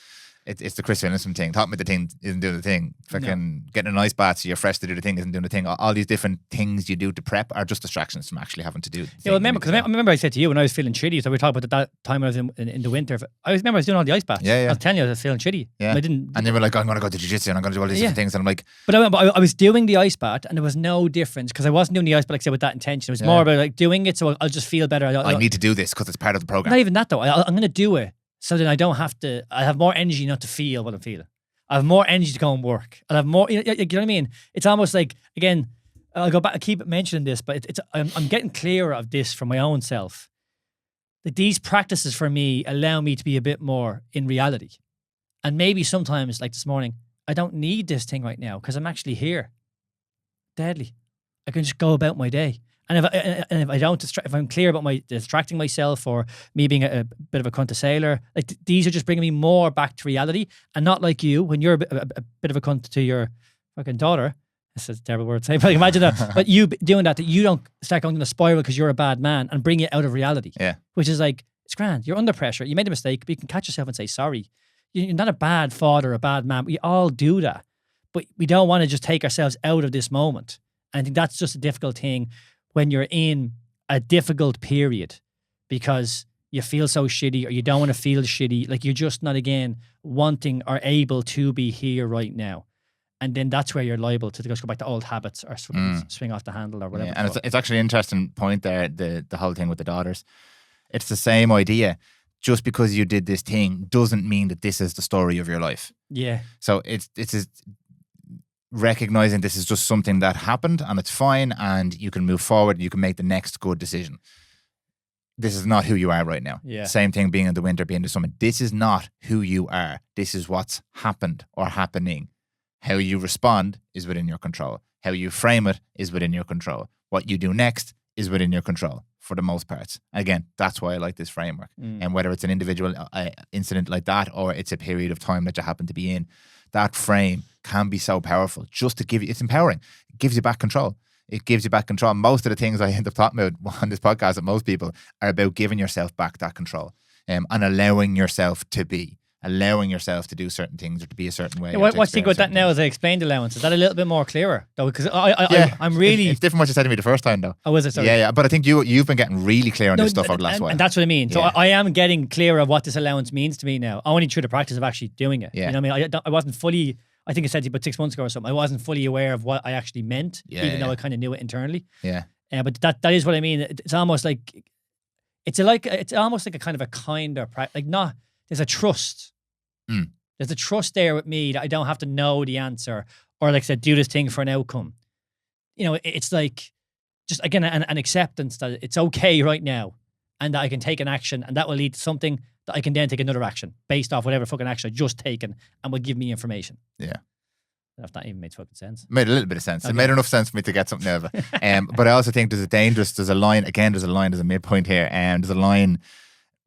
it's the Chris Innocent thing. Talking about the thing isn't doing the thing. Fucking getting an ice bath so you're fresh to do the thing isn't doing the thing. All these different things you do to prep are just distractions from actually having to do. Yeah, well, I remember I said to you when I was feeling shitty. So we were talking about that time I was in the winter. I remember I was doing all the ice baths. Yeah. I was telling you I was feeling shitty. Yeah. I didn't. And they were like, I'm going to go to jiu-jitsu and I'm going to do all these different things. And I'm like, but I was doing the ice bath and there was no difference because I wasn't doing the ice bath like I said with that intention. It was more about like doing it so I'll just feel better. I need to do this because it's part of the program. Not even that though. I'm going to do it so that I don't have to. I have more energy not to feel what I'm feeling. I have more energy to go and work. I'll have more. You know what I mean? It's almost like, again, I'll go back. I keep mentioning this, but I'm getting clearer of this for my own self. that these practices for me allow me to be a bit more in reality. And maybe sometimes, like this morning, I don't need this thing right now because I'm actually here. Deadly. I can just go about my day. And if I don't if I'm clear about my distracting myself or me being a bit of a cunt to sailor, like these are just bringing me more back to reality, and not like you when you're a bit of a cunt to your fucking daughter. This is a terrible word to say, but imagine that. But you doing that you don't start going in a spiral because you're a bad man and bring you out of reality. Yeah. Which is like, it's grand. You're under pressure. You made a mistake, but you can catch yourself and say sorry. You're not a bad father, a bad man. We all do that, but we don't want to just take ourselves out of this moment. And I think that's just a difficult thing when you're in a difficult period because you feel so shitty or you don't want to feel shitty. Like you're just not, again, wanting or able to be here right now. And then that's where you're liable to just go back to old habits or swing off the handle or whatever. Yeah, and it's actually an interesting point there, the whole thing with the daughters. It's the same idea. Just because you did this thing doesn't mean that this is the story of your life. Yeah. So it's recognizing this is just something that happened and it's fine and you can move forward and you can make the next good decision. This is not who you are right now. Yeah. Same thing being in the winter, being in the summer. This is not who you are. This is what's happened or happening. How you respond is within your control. How you frame it is within your control. What you do next is within your control for the most parts. Again, that's why I like this framework. And whether it's an individual incident like that or it's a period of time that you happen to be in, that frame can be so powerful just to give you, it's empowering. It gives you back control. It gives you back control. Most of the things I end up talking about on this podcast with most people are about giving yourself back that control and allowing yourself to be. Allowing yourself to do certain things or to be a certain way. Yeah, what do you think about that now as I explained allowance? Is that a little bit more clearer though? Because I'm really... It's different what you said to me the first time though. Oh, was it? Sorry. Yeah. But I think you've been getting really clear on this stuff over the last while. And that's what I mean. So I am getting clearer of what this allowance means to me now. Only through the practice of actually doing it. Yeah. You know what I mean? I wasn't fully... I think I said to you about 6 months ago or something. I wasn't fully aware of what I actually meant, even though I kind of knew it internally. Yeah. But that is what I mean. It's almost like... It's almost like a kind of a kinder... Like not... There's a trust. There's a trust there with me that I don't have to know the answer or, like I said, do this thing for an outcome. You know, it's like just, again, an acceptance that it's okay right now and that I can take an action and that will lead to something that I can then take another action based off whatever fucking action I just taken and will give me information. Yeah. I don't know if that even made fucking sense. It made a little bit of sense. Okay. It made enough sense for me to get something out of it. But I also think there's a midpoint here, and there's a line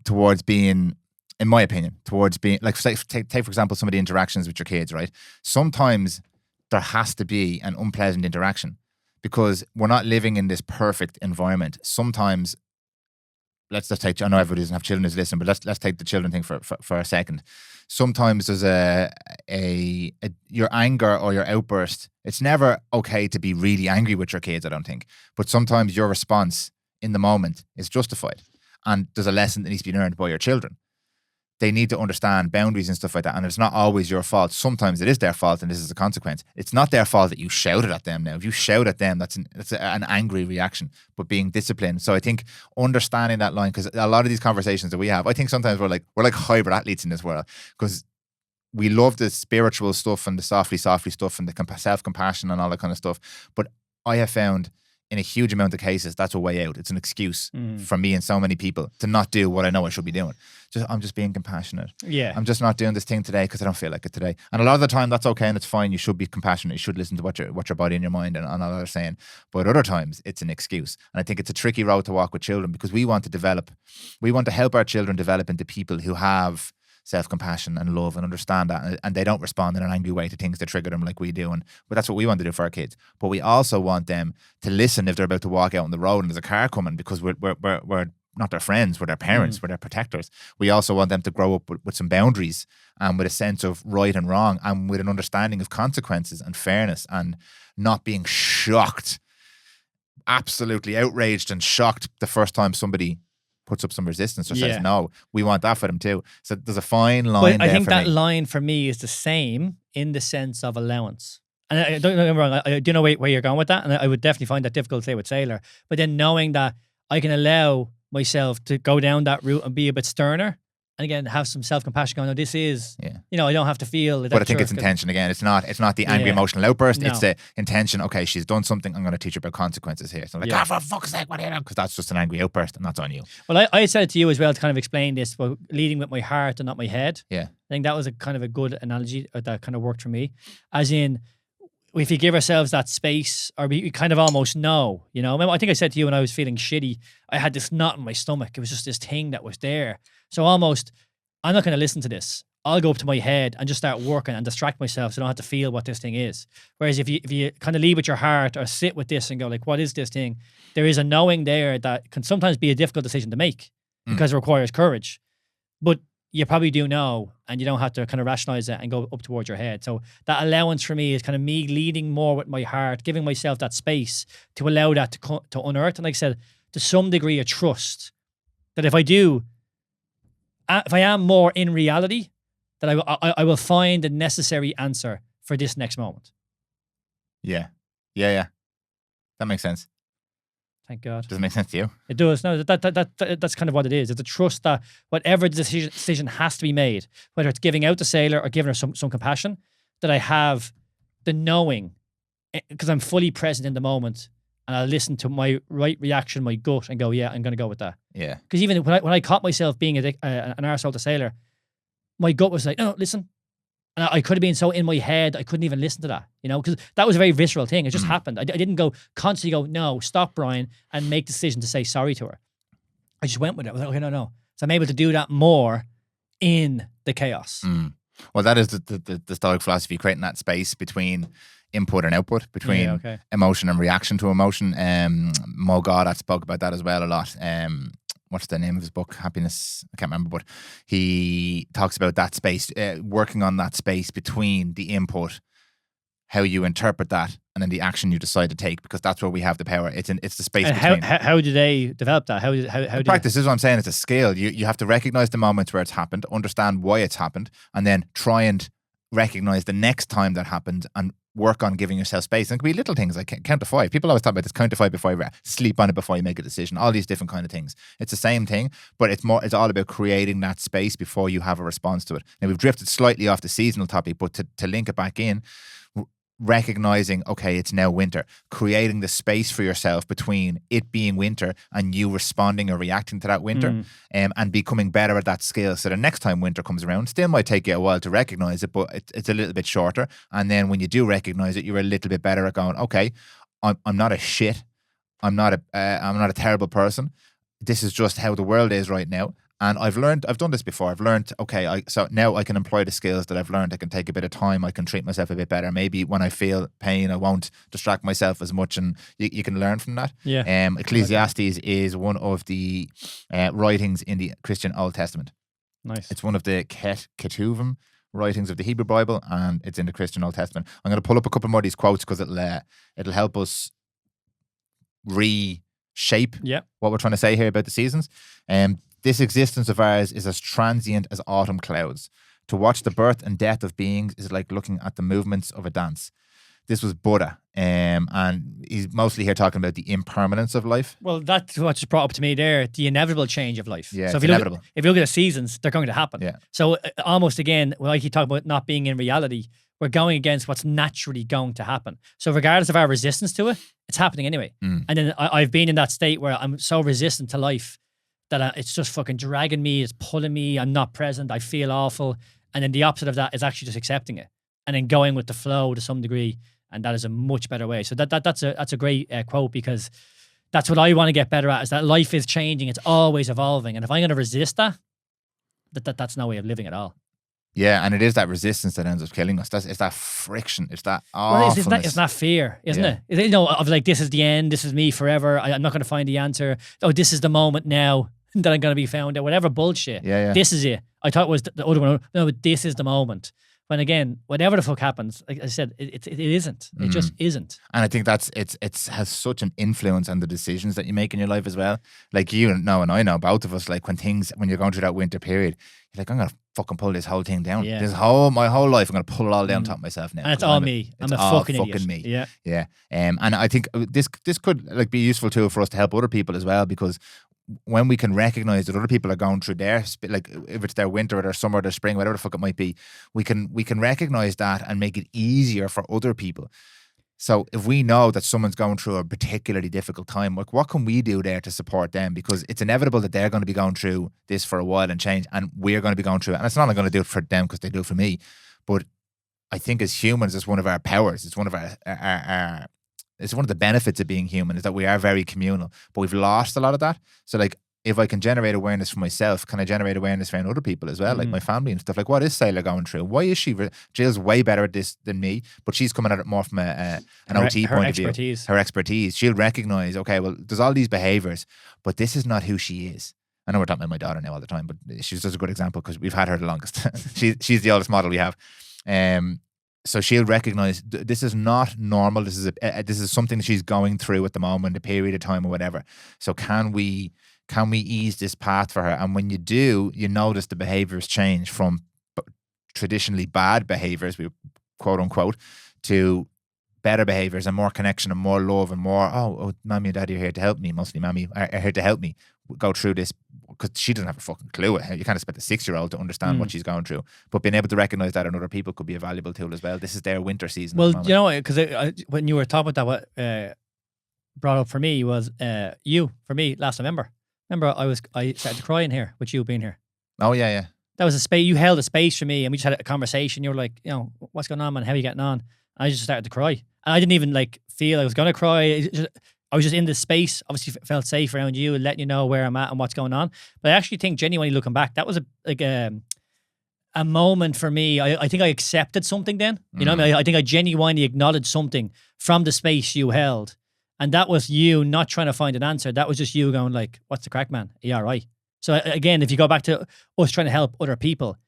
towards being, in my opinion, towards being, like, take for example, some of the interactions with your kids, right? Sometimes there has to be an unpleasant interaction because we're not living in this perfect environment. Sometimes, let's just take, I know everybody doesn't have children who's listening, but let's take the children thing for a second. Sometimes there's your anger or your outburst. It's never okay to be really angry with your kids, I don't think. But sometimes your response in the moment is justified. And there's a lesson that needs to be learned by your children. They need to understand boundaries and stuff like that. And it's not always your fault. Sometimes it is their fault, and this is a consequence. It's not their fault that you shouted at them now. If you shout at them, that's an angry reaction, but being disciplined. So I think understanding that line, because a lot of these conversations that we have, I think sometimes we're like hybrid athletes in this world, because we love the spiritual stuff and the softly stuff and the self-compassion and all that kind of stuff. But I have found in a huge amount of cases, that's a way out. It's an excuse for me and so many people to not do what I know I should be doing. I'm just being compassionate. Yeah. I'm just not doing this thing today because I don't feel like it today. And a lot of the time, that's okay and it's fine. You should be compassionate. You should listen to what your body and your mind and all that are saying. But other times, it's an excuse. And I think it's a tricky road to walk with children, because we want to help our children develop into people who have self-compassion and love and understand that, and they don't respond in an angry way to things that trigger them like we do. But that's what we want to do for our kids. But we also want them to listen if they're about to walk out on the road and there's a car coming, because we're not their friends, we're their parents, we're their protectors. We also want them to grow up with some boundaries and with a sense of right and wrong and with an understanding of consequences and fairness, and not being shocked, absolutely outraged and shocked the first time somebody puts up some resistance or says no. We want that for them too. So there's a fine line there. I think for that me. line for me is the same in the sense of allowance. And I don't get me wrong, I do know where you're going with that, and I would definitely find that difficult to say with Sailor. But then knowing that I can allow myself to go down that route and be a bit sterner And again, have some self-compassion going, no, this is, Yeah. I don't have to feel that. But I think it's intention again. It's not the angry emotional outburst. No. It's the intention. Okay, she's done something. I'm going to teach her about consequences here. So I'm like, for fuck's sake, what are you doing? Because that's just an angry outburst and that's on you. Well, I said it to you as well to kind of explain this, but leading with my heart and not my head. Yeah. I think that was a kind of a good analogy that kind of worked for me. As in, if you give ourselves that space, or we kind of almost know, Remember, I think I said to you when I was feeling shitty, I had this knot in my stomach. It was just this thing that was there. So almost, I'm not going to listen to this. I'll go up to my head and just start working and distract myself so I don't have to feel what this thing is. Whereas if you kind of lead with your heart or sit with this and go like, what is this thing? There is a knowing there that can sometimes be a difficult decision to make because it requires courage. But you probably do know, and you don't have to kind of rationalize it and go up towards your head. So that allowance for me is kind of me leading more with my heart, giving myself that space to allow that to unearth. And like I said, to some degree of trust that if I am more in reality, that I will find the necessary answer for this next moment. Yeah. That makes sense. Thank God. Does it make sense to you? It does. No, that's kind of what it is. It's a trust that whatever the decision has to be made, whether it's giving out the sailor or giving her some compassion, that I have the knowing, because I'm fully present in the moment, and I'll listen to my right reaction, my gut, and go, yeah, I'm going to go with that. Yeah. Because even when I caught myself being an arsehole to sailor, my gut was like, no, listen. And I could have been so in my head, I couldn't even listen to that, because that was a very visceral thing. It just happened. I didn't go constantly go, no, stop, Brian, and make the decision to say sorry to her. I just went with it. I was like, okay, no. So I'm able to do that more in the chaos. Well, that is the Stoic philosophy, creating that space between input and output, between emotion and reaction to emotion. Mo Goddard spoke about that as well a lot. What's the name of his book? Happiness. I can't remember, but he talks about that space, working on that space between the input, how you interpret that, and then the action you decide to take, because that's where we have the power. It's the space between. How do they develop that? How practice? This is what I'm saying. It's a skill. You have to recognize the moments where it's happened, understand why it's happened, and then try and recognize the next time that happened and work on giving yourself space. And it can be little things like count to 5. People always talk about this: count to 5 before you sleep on it, before you make a decision. All these different kind of things. It's the same thing, but it's all about creating that space before you have a response to it. Now, we've drifted slightly off the seasonal topic, but to link it back in, recognizing, okay, it's now winter, creating the space for yourself between it being winter and you responding or reacting to that winter, and becoming better at that skill. So the next time winter comes around, still might take you a while to recognize it, but it's a little bit shorter. And then when you do recognize it, you're a little bit better at going, okay, I'm not a shit. I'm not a terrible person. This is just how the world is right now. And I've done this before. I've learned, okay, so now I can employ the skills that I've learned. I can take a bit of time. I can treat myself a bit better. Maybe when I feel pain, I won't distract myself as much, and you can learn from that. Yeah. Ecclesiastes is one of the writings in the Christian Old Testament. Nice. It's one of the Ketuvim writings of the Hebrew Bible, and it's in the Christian Old Testament. I'm going to pull up a couple more of these quotes because it'll help us reshape what we're trying to say here about the seasons. This existence of ours is as transient as autumn clouds. To watch the birth and death of beings is like looking at the movements of a dance. This was Buddha, and he's mostly here talking about the impermanence of life. Well, that's what just brought up to me there, the inevitable change of life. Yeah, so if you look at the seasons, they're going to happen. Yeah. So almost again, when I keep talking about not being in reality, we're going against what's naturally going to happen. So regardless of our resistance to it, it's happening anyway. And then I've been in that state where I'm so resistant to life that it's just fucking dragging me, it's pulling me, I'm not present, I feel awful. And then the opposite of that is actually just accepting it and then going with the flow to some degree. And that is a much better way. So that's a great quote, because that's what I want to get better at, is that life is changing. It's always evolving. And if I'm going to resist that's no way of living at all. Yeah, and it is that resistance that ends up killing us. It's that friction. It's that awfulness. Well, it's not fear, isn't it? Of like, this is the end. This is me forever. I'm not going to find the answer. Oh, this is the moment now that I'm going to be found out. Whatever bullshit. Yeah. This is it. I thought it was the other one. No, but this is the moment. When again, whatever the fuck happens, like I said, it isn't. It just isn't. And I think it has such an influence on the decisions that you make in your life as well. Like you know, and I know, both of us, like when you're going through that winter period, you're like, I'm gonna fucking pull this whole thing down. Yeah. My whole life, I'm gonna pull it all down top of myself now. And it's all me. I'm a fucking idiot. Me. Yeah. And I think this could like be a useful tool for us to help other people as well, because when we can recognize that other people are going through their, like if it's their winter or their summer or their spring, whatever the fuck it might be, we can recognize that and make it easier for other people. So if we know that someone's going through a particularly difficult time, like what can we do there to support them? Because it's inevitable that they're going to be going through this for a while and change, and we're going to be going through it. And it's not only going to do it for them because they do it for me, but I think as humans, it's one of our powers. It's one of our it's one of the benefits of being human is that we are very communal, but we've lost a lot of that. So like, if I can generate awareness for myself, can I generate awareness for other people as well, like my family and stuff? Like, what is Sailor going through? Why is she? Jill's way better at this than me, but she's coming at it more from an OT point of view. Her expertise. She'll recognize, okay, well, there's all these behaviors, but this is not who she is. I know we're talking about my daughter now all the time, but she's just a good example because we've had her the longest. She's the oldest model we have. So she'll recognize this is not normal. This is something that she's going through at the moment, a period of time or whatever. So can we ease this path for her? And when you do, you notice the behaviors change from traditionally bad behaviors, quote unquote, to better behaviors and more connection and more love and more, oh, mommy and daddy are here to help me. Mostly mommy are here to help me go through this, because she doesn't have a fucking clue. You can't expect a 6-year-old to understand what she's going through. But being able to recognize that in other people could be a valuable tool as well. This is their winter season. Well, you know, because when you were talking about that, what brought up for me was for me last November. Remember, I started crying here with you being here. Oh yeah. That was a space. You held a space for me, and we just had a conversation. You were like, you know, what's going on, man? How are you getting on? And I just started to cry, and I didn't even like feel I was gonna cry. I was just in this space. Obviously, felt safe around you and letting you know where I'm at and what's going on. But I actually think, genuinely looking back, that was a moment for me. I think I accepted something then. You know what I mean? I think I genuinely acknowledged something from the space you held. And that was you not trying to find an answer. That was just you going like, what's the crack, man? Are you all right? So again, if you go back to us trying to help other people,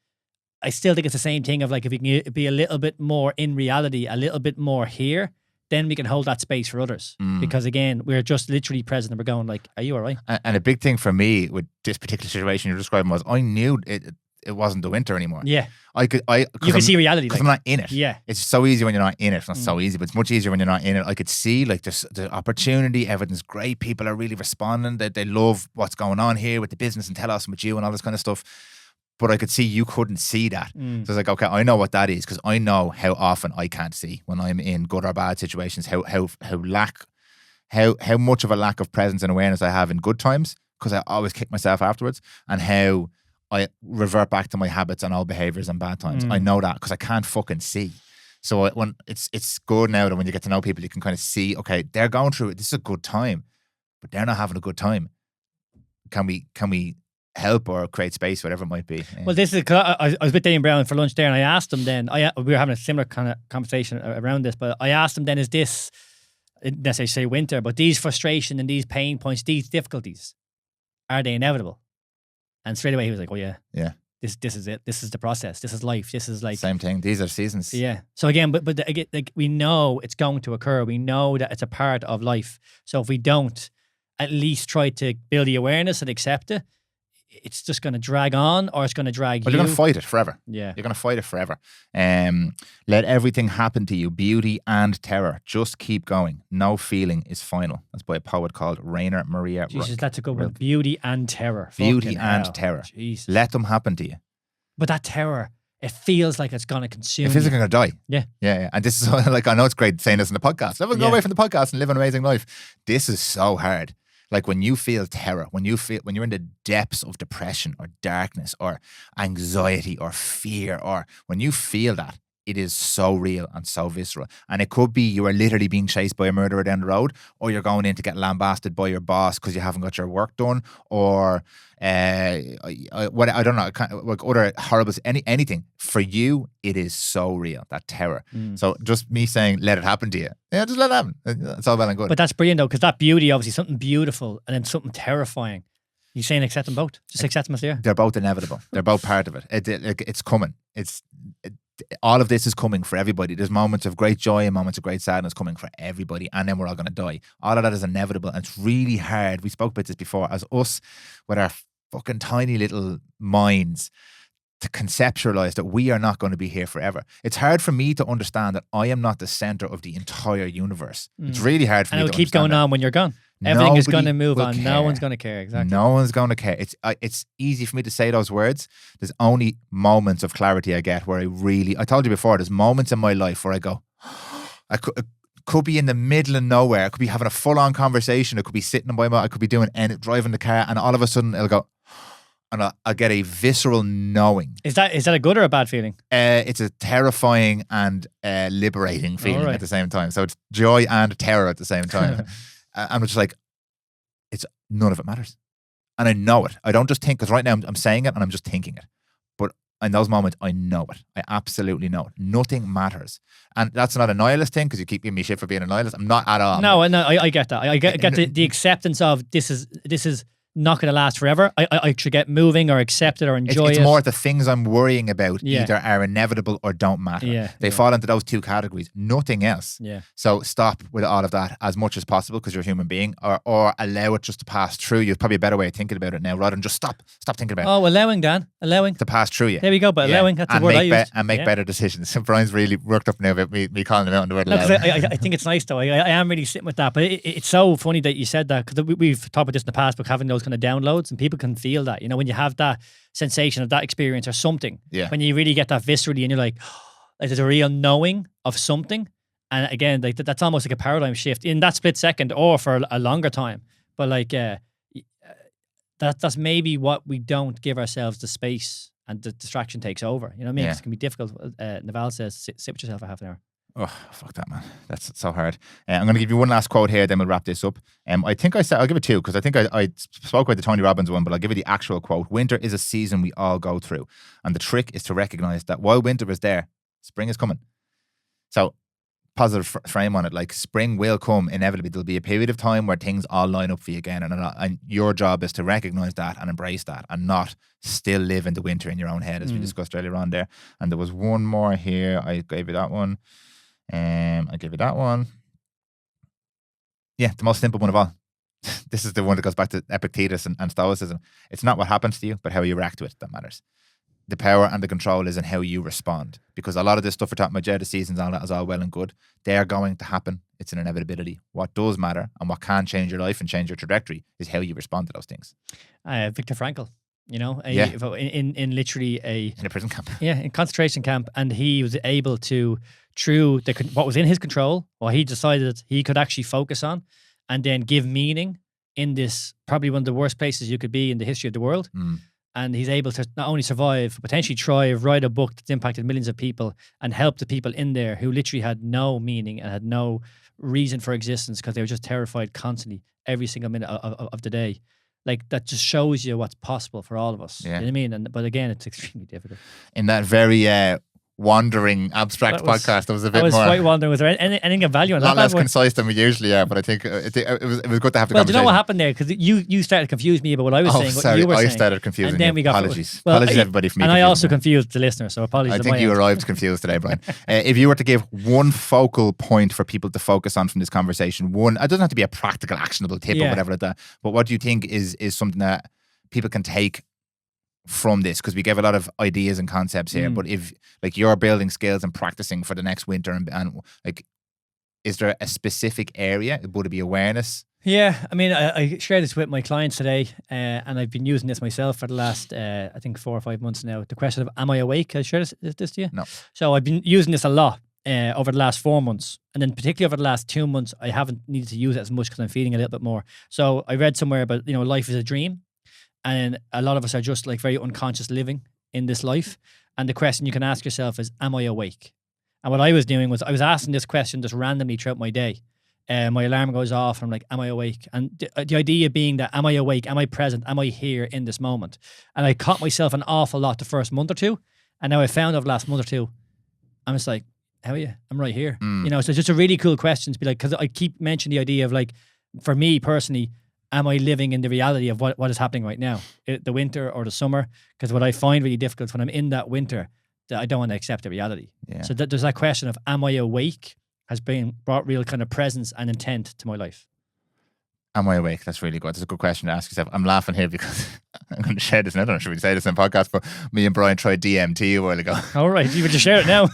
I still think it's the same thing of like, if we can be a little bit more in reality, a little bit more here, then we can hold that space for others. Because again, we're just literally present and we're going like, are you all right? And a big thing for me with this particular situation you're describing was I knew it wasn't the winter anymore. Yeah. You can see reality. Because I'm not in it. Yeah. It's so easy when you're not in it. It's not so easy, but it's much easier when you're not in it. I could see like the opportunity, everything's great. People are really responding. They love what's going on here with the business and Telos and with you and all this kind of stuff. But I could see you couldn't see that. So I was like, okay, I know what that is because I know how often I can't see when I'm in good or bad situations, how much of a lack of presence and awareness I have in good times because I always kick myself afterwards, and how I revert back to my habits and old behaviors and bad times. I know that because I can't fucking see. So when it's good now that when you get to know people, you can kind of see, okay, they're going through it. This is a good time, but they're not having a good time. Can we help or create space, whatever it might be? Yeah. Well, this is because I was with Dane Brown for lunch there, and I asked him then. We were having a similar kind of conversation around this, but I asked him then: is this, didn't necessarily say winter, but these frustration and these pain points, these difficulties, are they inevitable? And straight away he was like, "Oh yeah. This is it. This is the process. This is life. This is like same thing. These are seasons." Yeah. So again, but again, like we know it's going to occur. We know that it's a part of life. So if we don't at least try to build the awareness and accept it, it's just going to drag on, or it's going to drag you. You're going to fight it forever. Yeah. You're going to fight it forever. Let everything happen to you, beauty and terror. Just keep going. No feeling is final. That's by a poet called Rainer Maria Rilke. Jesus, that's a good one. Beauty and terror. Beauty and terror. Jesus. Let them happen to you. But that terror, it feels like it's going to consume you. It feels like you're going to die. Yeah. And this is like, I know it's great saying this in the podcast. Everyone go away from the podcast and live an amazing life. This is so hard. Like when you feel terror, when you're in the depths of depression or darkness or anxiety or fear, or when you feel that, it is so real and so visceral. And it could be you are literally being chased by a murderer down the road, or you're going in to get lambasted by your boss because you haven't got your work done, or what I don't know, like other horrible anything. For you, it is so real, that terror. So just me saying, let it happen to you. Yeah, just let it happen. It's all well and good. But that's brilliant though, because that beauty, obviously, something beautiful and then something terrifying. You're saying accept them both. Just accept them as they are. They're both inevitable. They're both part of it. It's coming. All of this is coming for everybody. There's moments of great joy and moments of great sadness coming for everybody, and then we're all going to die. All of that is inevitable, and it's really hard. We spoke about this before, as us with our fucking tiny little minds to conceptualize that we are not going to be here forever. It's hard for me to understand that I am not the center of the entire universe. It's really hard for And me it'll to keep going understand on when you're gone. Everything is going to move will on. No care. one's going to care. Exactly. No one's going to care. It's easy for me to say those words. There's only moments of clarity I get where I told you before, there's moments in my life where I go, it could be in the middle of nowhere. I could be having a full-on conversation. I could be sitting by I could be driving the car, and all of a sudden it'll go, and I'll get a visceral knowing. Is that a good or a bad feeling? It's a terrifying and liberating feeling at the same time. So it's joy and terror at the same time. I'm just like, none of it matters. And I know it. I don't just think, because right now I'm saying it and I'm just thinking it. But in those moments, I know it. I absolutely know it. Nothing matters. And that's not a nihilist thing, because you keep giving me shit for being a nihilist. I'm not at all. No, I get that. I get the acceptance of this is not going to last forever. I should get moving or accept it or enjoy it. It's more the things I'm worrying about Yeah. either are inevitable or don't matter. Yeah, They fall into those two categories. Nothing else. Yeah. So stop with all of that as much as possible, because you're a human being, or allow it just to pass through you. It's probably a better way of thinking about it now, rather than just stop thinking about it. Oh, allowing, Dan. Allowing. To pass through you. There we go. But allowing, that's the and word I make used. and make better decisions. Brian's really worked up now about me calling him out on the word No, because allowing. I think it's nice though. I am really sitting with that. But it's so funny that you said that, because we've talked about this in the past, but having those kind of downloads, and people can feel that, when you have that sensation of that experience or something, when you really get that viscerally and you're like there's a real knowing of something. And again, like that's almost like a paradigm shift in that split second or for a longer time. But like that's maybe what we don't give ourselves the space, and the distraction takes over. You know what I mean? 'Cause it can be difficult. Naval says, sit with yourself for half an hour. Oh, fuck that, man. That's so hard. I'm going to give you one last quote here, then we'll wrap this up. I think I'll give it two, because I think I spoke about the Tony Robbins one, but I'll give you the actual quote. Winter is a season we all go through. And the trick is to recognize that while winter is there, spring is coming. So, positive frame on it. Like, spring will come inevitably. There'll be a period of time where things all line up for you again. And your job is to recognize that and embrace that, and not still live in the winter in your own head, as we discussed earlier on there. And there was one more here. I gave you that one. I give you that one. Yeah, the most simple one of all. This is the one that goes back to Epictetus and Stoicism. It's not what happens to you, but how you react to it that matters. The power and the control is in how you respond. Because a lot of this stuff we're talking about, the seasons, all that is all well and good. They are going to happen. It's an inevitability. What does matter, and what can change your life and change your trajectory, is how you respond to those things. Viktor Frankl. In literally in a prison camp. Yeah, in concentration camp, and he was able to, through what was in his control, what he decided he could actually focus on, and then give meaning in this probably one of the worst places you could be in the history of the world. And he's able to not only survive, but potentially thrive, write a book that's impacted millions of people, and help the people in there who literally had no meaning and had no reason for existence, because they were just terrified constantly every single minute of the day. Like, that just shows you what's possible for all of us. Yeah. You know what I mean? But again, it's extremely difficult. In that very wandering, abstract podcast, there was a bit more. Quite wandering. Was there anything of value on a that? lot less concise than we usually are, but I think it was good to have the conversation. Do you know what happened there? Because you started to confuse me about what I was saying, sorry, what you were saying. I started confusing and then you. Apologies. Well, apologies, everybody, for me. And I also confused the listener, so apologies. I think you arrived confused today, Brian. If you were to give one focal point for people to focus on from this conversation, it doesn't have to be a practical, actionable tip or whatever like that, but what do you think is something that people can take from this? Because we gave a lot of ideas and concepts here, but if like you're building skills and practicing for the next winter, and like, is there a specific area? Would it be awareness? Yeah, I mean, I share this with my clients today, and I've been using this myself for the last, I think, 4 or 5 months now. The question of, am I awake? Can I share this to you? No. So I've been using this a lot over the last 4 months. And then particularly over the last 2 months, I haven't needed to use it as much because I'm feeling a little bit more. So I read somewhere about, life is a dream. And a lot of us are just like very unconscious living in this life. And the question you can ask yourself is, am I awake? And what I was doing was I was asking this question just randomly throughout my day. My alarm goes off and I'm like, am I awake? And the idea being that, am I awake? Am I present? Am I here in this moment? And I caught myself an awful lot the first month or two. And now I found over the last month or two, I'm just like, how are you? I'm right here. So it's just a really cool question to be like, because I keep mentioning the idea of like, for me personally, am I living in the reality of what is happening right now? The winter or the summer? Because what I find really difficult when I'm in that winter, that I don't want to accept the reality. Yeah. So there's that question of, am I awake? Has brought real kind of presence and intent to my life. Am I awake? That's really good. That's a good question to ask yourself. I'm laughing here because I'm going to share this. And I don't know, should we say this in the podcast? But me and Brian tried DMT a while ago. All right, you would just share it now.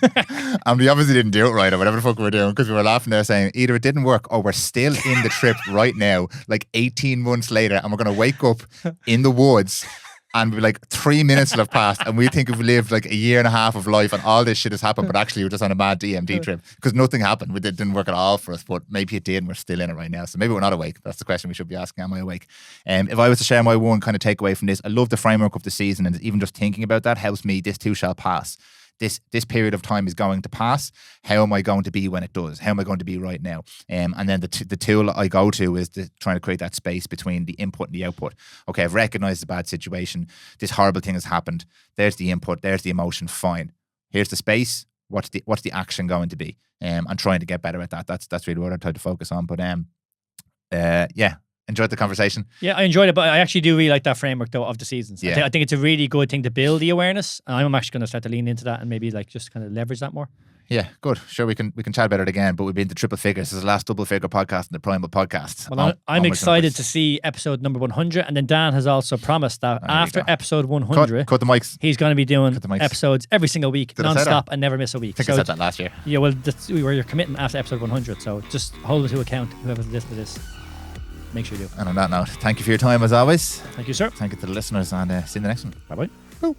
And we obviously didn't do it right or whatever the fuck we were doing because we were laughing there saying either it didn't work or we're still in the trip right now, like 18 months later, and we're going to wake up in the woods and we're like 3 minutes will have passed and we think we've lived like a year and a half of life and all this shit has happened, but actually we're just on a mad DMT trip because nothing happened. It didn't work at all for us, but maybe it did and we're still in it right now. So maybe we're not awake. That's the question we should be asking. Am I awake? If I was to share my one kind of takeaway from this, I love the framework of the season, and even just thinking about that helps me. This too shall pass. This period of time is going to pass. How am I going to be when it does? How am I going to be right now? And then the tool I go to is trying to create that space between the input and the output. Okay, I've recognized a bad situation. This horrible thing has happened. There's the input. There's the emotion. Fine. Here's the space. What's the action going to be? And trying to get better at that. That's really what I try to focus on. But yeah. Enjoyed the conversation. Yeah, I enjoyed it, but I actually do really like that framework though of the seasons. Yeah. I think it's a really good thing to build the awareness, and I'm actually going to start to lean into that and maybe like just kind of leverage that more. Yeah, good. Sure, we can chat about it again, but we've been to triple figures. This is the last double figure podcast in the Prymal podcast. Well, I'm excited to see episode number 100, and then Dan has also promised that after episode 100, cut the mics. He's going to be doing episodes every single week, non-stop, and never miss a week. I think I said that last year. Yeah, well, that's where you're committing after episode 100, so just hold it to account, whoever's listening to this. Make sure you do. And on that note, thank you for your time as always. Thank you, sir. Thank you to the listeners, and see you in the next one. Bye-bye. Bye.